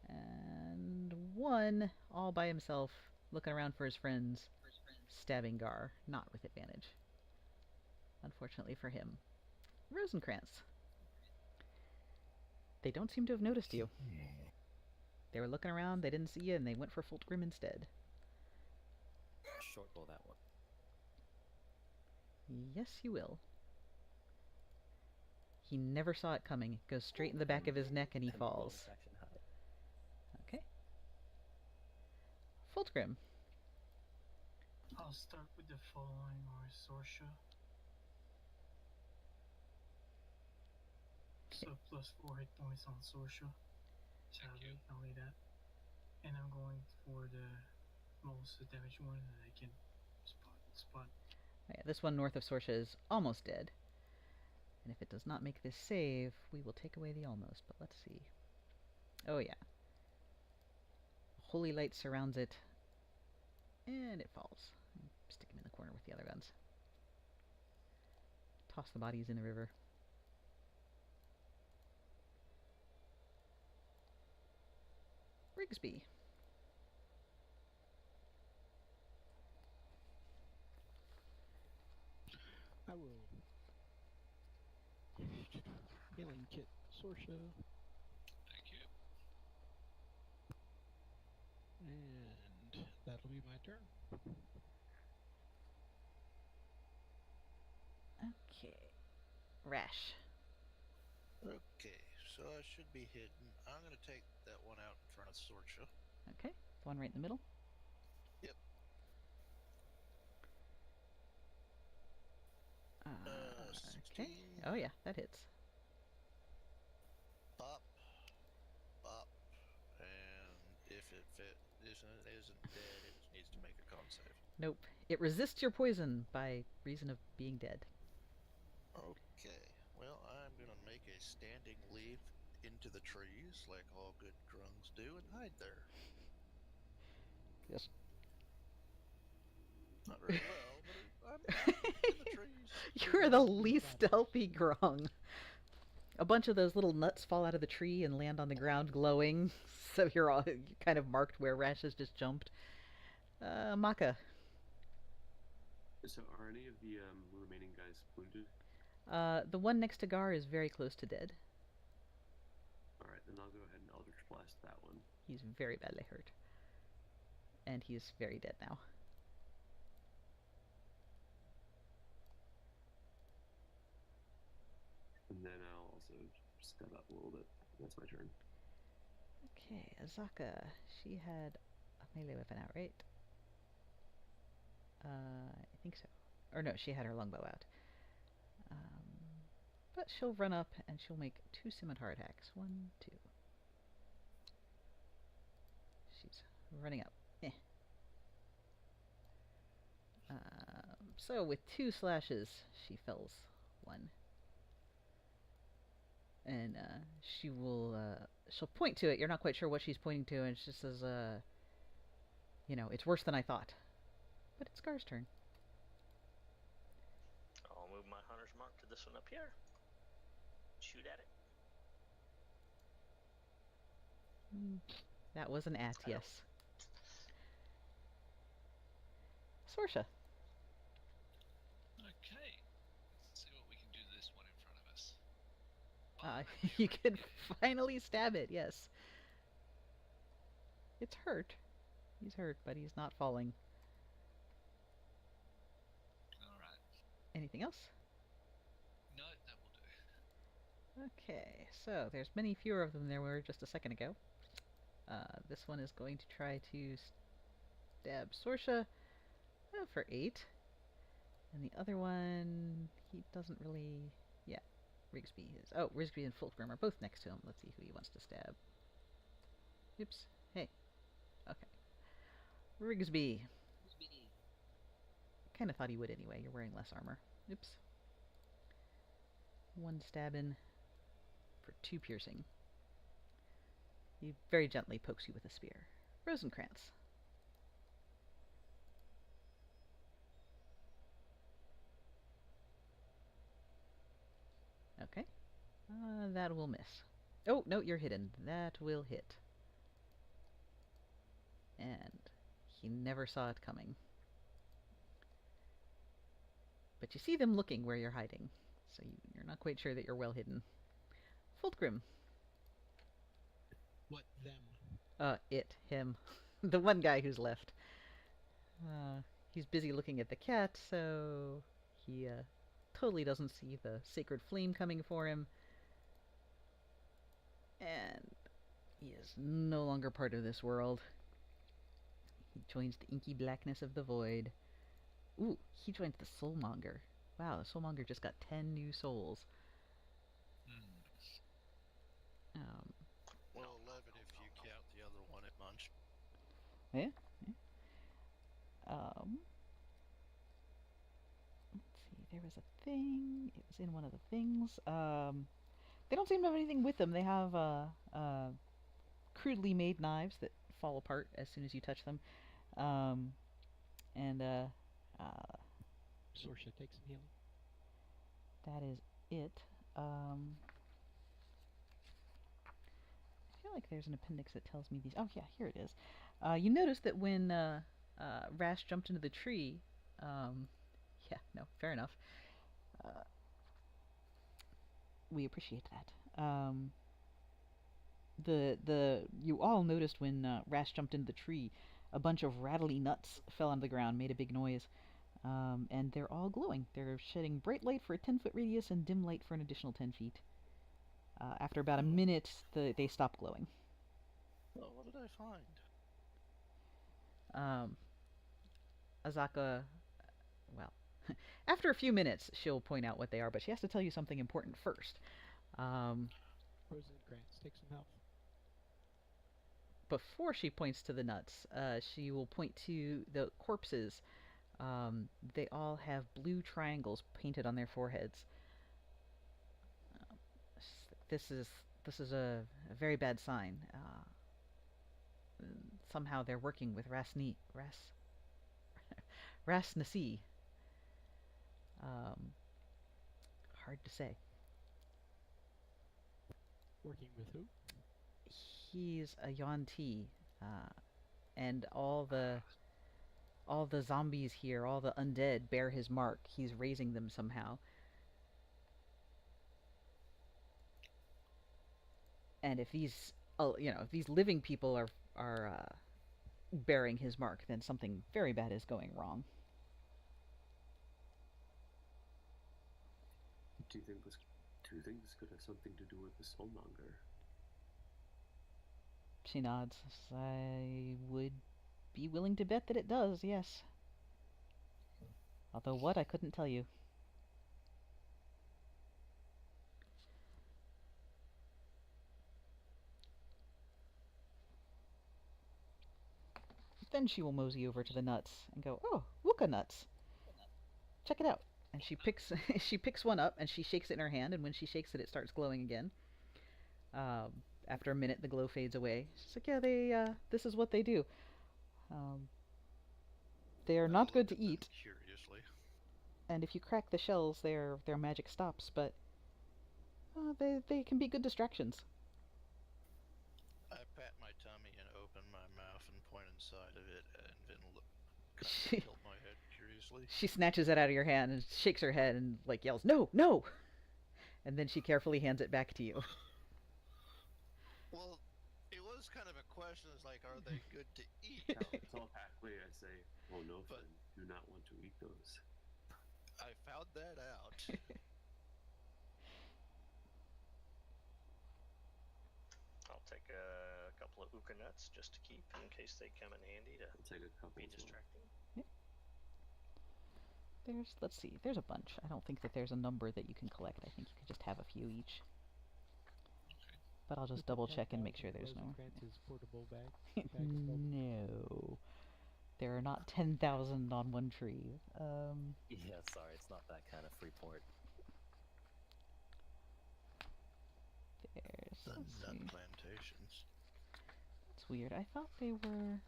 And 1 all by himself, looking around for his friends, stabbing Gar, not with advantage. Unfortunately for him. Rosencrantz. They don't seem to have noticed you. They were looking around, they didn't see you, and they went for Fultgrim instead. Short bow that one. Yes, you will. He never saw it coming. It goes straight in the back of his neck and he And falls. bonus action hide. Okay. Fultgrim. I'll start with the following or Sorsha. So plus 4 hit points on Sorsha. Sadly, only that. And I'm going for the most damaged one that I can spot. Oh, yeah, this one north of Sorsha is almost dead. And if it does not make this save, we will take away the almost. But let's see. Oh yeah. Holy light surrounds it. And it falls. Stick him in the corner with the other guns. Toss the bodies in the river. Rigsby. I will. Healing kit. Sorsha. Thank you. And that'll be my turn. Okay. Rash. Okay, so I should be hidden. I'm gonna take that one out in front of Sorsha. Okay. The one right in the middle. Yep. 16. Okay. Oh yeah, that hits. Bop. Bop. And if it isn't dead, it needs to make a con save. Nope. It resists your poison by reason of being dead. Okay. Well, I'm gonna make a standing leap into the trees, like all good grungs do, and hide there. Yes. Not very well, but I'm in the trees. You're the least stealthy grung. A bunch of those little nuts fall out of the tree and land on the ground glowing. So you're kind of marked where Rash has just jumped. Maka. So are any of the remaining guys wounded? The one next to Gar is very close to dead. Alright, then I'll go ahead and Eldritch Blast that one. He's very badly hurt. And he's very dead now. And then I'll also step up a little bit. That's my turn. Okay, Azaka. She had a melee weapon out, right? I think so. Or no, she had her longbow out. But she'll run up and she'll make 2 scimitar attacks. 1, 2. She's running up. So with 2 slashes, she fells 1. And she'll point to it. You're not quite sure what she's pointing to, and she says, it's worse than I thought. But it's Gar's turn. I'll move my hunter's mark to this one up here. Shoot at it. That was an at, yes. Sorsha. Okay. Let's see what we can do to this one in front of us. You can finally stab it, yes. It's hurt. He's hurt, but he's not falling. Alright. Anything else? No, that will do. Okay, so there's many fewer of them there were just a second ago. This one is going to try to stab Sorsha for 8. And the other one, he doesn't really... Yeah. Rigsby is... Oh, Rigsby and Fulgrim are both next to him. Let's see who he wants to stab. Oops. Hey. Okay. Rigsby. Kind of thought he would anyway. You're wearing less armor. Oops. 1 stabbing for 2 piercing. He very gently pokes you with a spear. Rosencrantz. Okay. That will miss. Oh, no, you're hidden. That will hit. And he never saw it coming. But you see them looking where you're hiding, so you're not quite sure that you're well hidden. Fulgrim. What them? Him. The one guy who's left. He's busy looking at the cat, so he totally doesn't see the sacred flame coming for him. And he is no longer part of this world. He joins the inky blackness of the void. Ooh, he joins the Soulmonger. Wow, the Soulmonger just got 10 new souls. Well, 11 if you count the other one at Munch. Yeah. Let's see, there was a thing. It was in one of the things. They don't seem to have anything with them. They have crudely made knives that fall apart as soon as you touch them. And Sorsha takes some healing. that is it. I feel like there's an appendix that tells me these. Oh yeah, here it is. You notice that when Rash jumped into the tree, yeah, no, fair enough. We appreciate that. You all noticed when Rash jumped into the tree, a bunch of rattly nuts fell on the ground, made a big noise, and they're all glowing. They're shedding bright light for a 10-foot radius and dim light for an additional 10 feet. After about a minute, they stop glowing. Well, what did I find? Azaka, well, after a few minutes, she'll point out what they are, but she has to tell you something important first. Rosencrantz, take some health. Before she points to the nuts, she will point to the corpses. They all have blue triangles painted on their foreheads. This is a very bad sign. Somehow they're working with Ras Nasi. Hard to say. Working with who? He's a Yuan-Ti, and all the zombies here, all the undead, bear his mark. He's raising them somehow. And if these, if these living people are bearing his mark, then something very bad is going wrong. Do you think this could have something to do with the Soulmonger? She nods. I would be willing to bet that it does, yes. Although what, I couldn't tell you. Then she will mosey over to the nuts and go, "Oh, Wooka nuts. Check it out." And she picks she picks one up and she shakes it in her hand, and when she shakes it, it starts glowing again. After a minute, the glow fades away. She's like, "Yeah, this is what they do. They are not good to eat, Curiously. and if you crack the shells, their magic stops. But they can be good distractions." I pat my tummy and open my mouth and point inside of it, and then She- tilt my head curiously. She snatches it out of your hand and shakes her head and yells, "No, no!" And then she carefully hands it back to you. Well, it was kind of a question. It's like, are they good to eat? Telepathically, I say, "Oh no, But- friend, do not want to eat those." I found that out. I'll take a couple of Uka nuts just to keep in case they come in handy to I'll take a couple be as well. distracting. Let's see, there's a bunch. I don't think that there's a number that you can collect. I think you can just have a few each. Okay. But I'll just With the double check and make sure 10,000 there's no. Rosencrantz's portable bag of holding. No. There are not 10,000 on one tree. Yeah, sorry, it's not that kind of free port. There's. The Let's nut see. plantations. That's weird. I thought they were.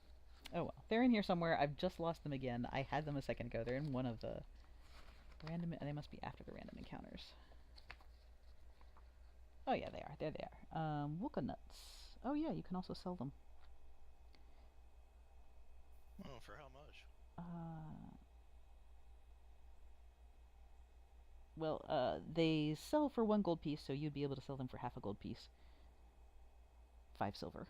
Oh well, they're in here somewhere. I've just lost them again. I had them a second ago. They're in one of the random. They must be after the random encounters. Oh yeah, they are. There they are. Wooka nuts. Oh yeah, you can also sell them. Oh, for how much? They sell for 1 gold piece, so you'd be able to sell them for half a gold piece. 5 silver.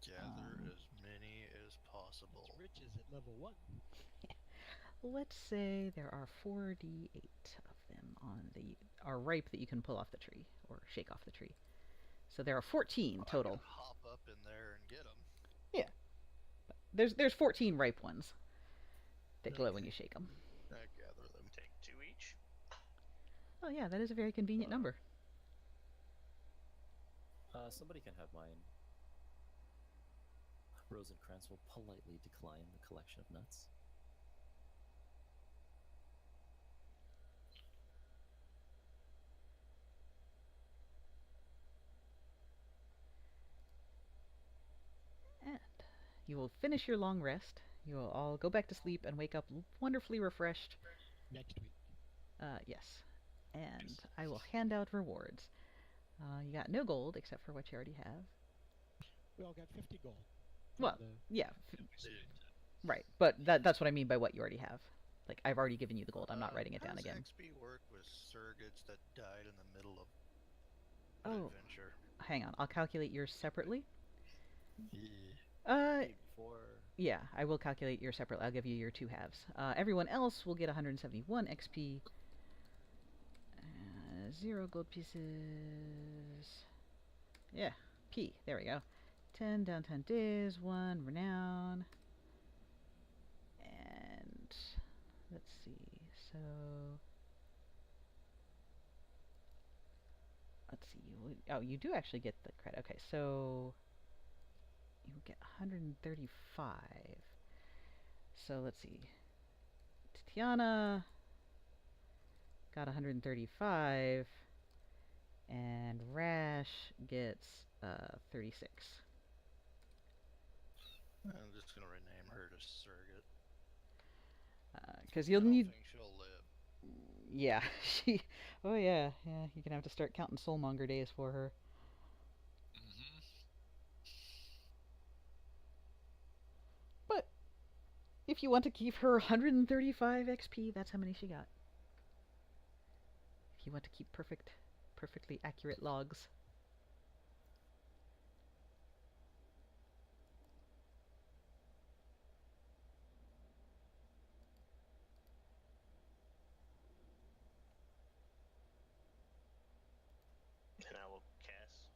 Gather as many as possible. It's riches at level 1. Let's say there are 48 of them are ripe that you can pull off the tree or shake off the tree. So there are 14 total. I can hop up in there and get them. Yeah. There's 14 ripe ones that glow when you shake them. I gather them. Take 2 each. Oh yeah, that is a very convenient number. Somebody can have mine. Rosencrantz will politely decline the collection of nuts. And you will finish your long rest. You will all go back to sleep and wake up wonderfully refreshed. Next week. Yes. And I will hand out rewards. You got no gold except for what you already have. We all got 50 gold. Well, yeah, Yeah, we split it. right. But that's what I mean by what you already have. Like, I've already given you the gold. I'm not writing it down How again. does XP work with surrogates that died in the middle of an adventure? Hang on. I'll calculate yours separately. Yeah. Before. Yeah, I will calculate yours separately. I'll give you your 2 halves. Everyone else will get 171 XP. 0 gold pieces. Yeah, P. There we go. 10 downtime days, 1 renown. And let's see. So let's see. You do actually get the credit. Okay, so you get 135. So let's see. Tatiana got 135, and Rash gets 36. I'm just gonna rename her to surrogate. Because I you'll don't need. think she'll live. Yeah, she. Oh yeah. You're gonna have to start counting soulmonger days for her. Mm-hmm. But if you want to keep her 135 XP, that's how many she got. If you want to keep perfectly accurate logs. And I will cast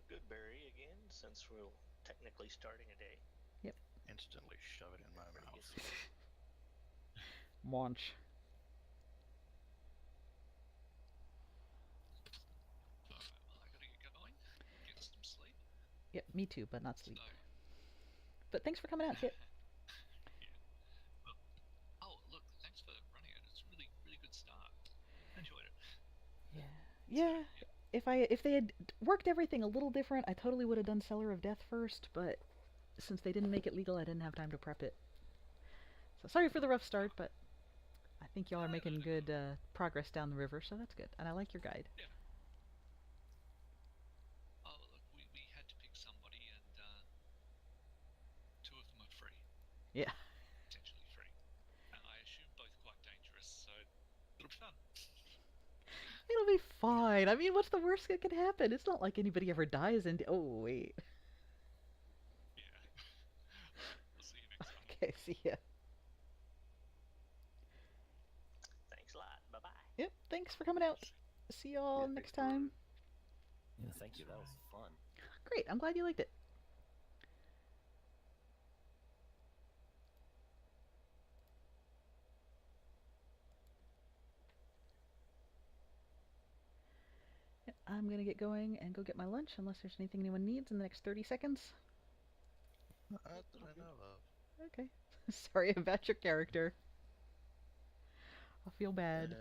Goodberry again, since we're technically starting a day. Instantly shove it in my Pretty mouth. good. Launch. Alright, well, I gotta get going. Get some sleep. Yep, me too, but not sleep. So, But thanks for coming out, Kit. yeah. Well, oh, look, thanks for running it. It's a really, really good start. I enjoyed it. Yeah. If they had worked everything a little different, I totally would have done Cellar of Death first, but since they didn't make it legal, I didn't have time to prep it. So sorry for the rough start, but I think y'all are making good progress down the river, so that's good. And I like your guide. Yeah. Oh, look, we had to pick somebody, and 2 of them are free. Yeah. Potentially free. And I assume both quite dangerous, so it'll be fun. It'll be fine. I mean, what's the worst that could happen? It's not like anybody ever dies in... Oh, wait. Yeah. We'll see you next time. Okay, see ya. Thanks a lot. Bye bye. Yep, thanks for coming out. See y'all Yeah, next thanks for- time. Yeah, thank you. That was fun. Great, I'm glad you liked it. I'm gonna get going and go get my lunch unless there's anything anyone needs in the next 30 seconds. Not that I know of. Okay. Sorry about your character. I feel bad.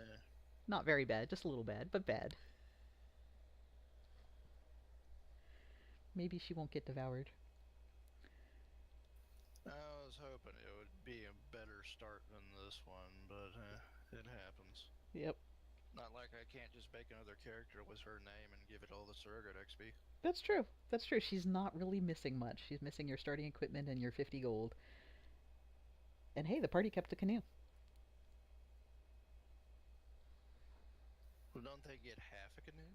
Not very bad, just a little bad, but bad. Maybe she won't get devoured. I was hoping it would be a better start than this one, but it happens. Yep. Not like I can't just make another character with her name and give it all the surrogate XP. That's true. That's true. She's not really missing much. She's missing your starting equipment and your 50 gold. And hey, the party kept the canoe. Well, don't they get half a canoe?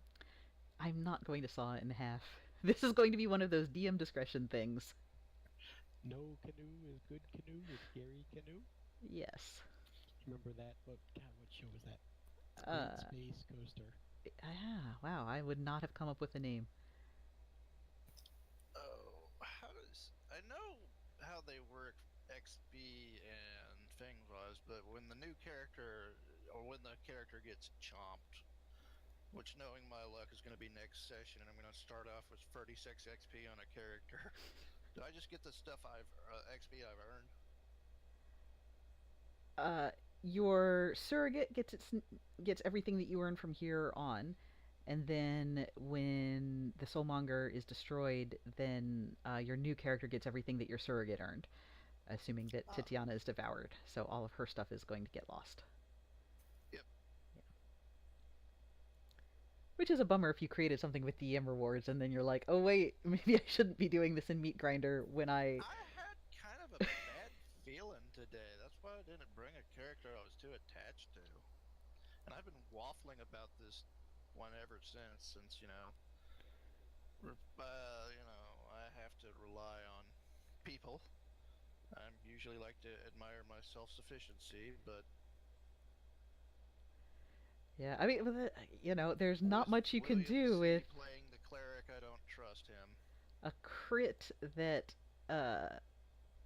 I'm not going to saw it in half. This is going to be one of those DM discretion things. No canoe is good canoe is Gary canoe. Yes. Remember that? What show was that? Uh, Great Space Coaster. Wow, I would not have come up with a name. Oh, how does I know how they work XP and things wise, but when the new character or when the character gets chomped, which knowing my luck is going to be next session, and I'm going to start off with 36 XP on a character. Do I just get the stuff XP I've earned? Your surrogate gets everything that you earn from here on, and then when the soulmonger is destroyed, then your new character gets everything that your surrogate earned, assuming that Ah. Titiana is devoured. So all of her stuff is going to get lost. Yep. Yeah. Which is a bummer if you created something with DM rewards and then you're like, oh wait, maybe I shouldn't be doing this in Meat Grinder when I had kind of a bad feeling today. That's why I didn't bring a character I was too attached to. And I've been waffling about this one ever since I have to rely on people. I usually like to admire my self-sufficiency, but Yeah, I mean, there's not with much you can William do C. with playing the cleric, I don't trust him. a crit that uh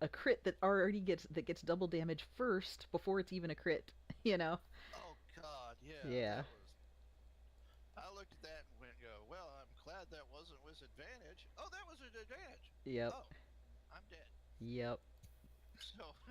a crit that already gets double damage first before it's even a crit, you know. Oh God, yeah, Yeah. that was. I looked at that and went, well, I'm glad that wasn't with advantage. Oh, that was an advantage. Yep. Oh, I'm dead. Yep. So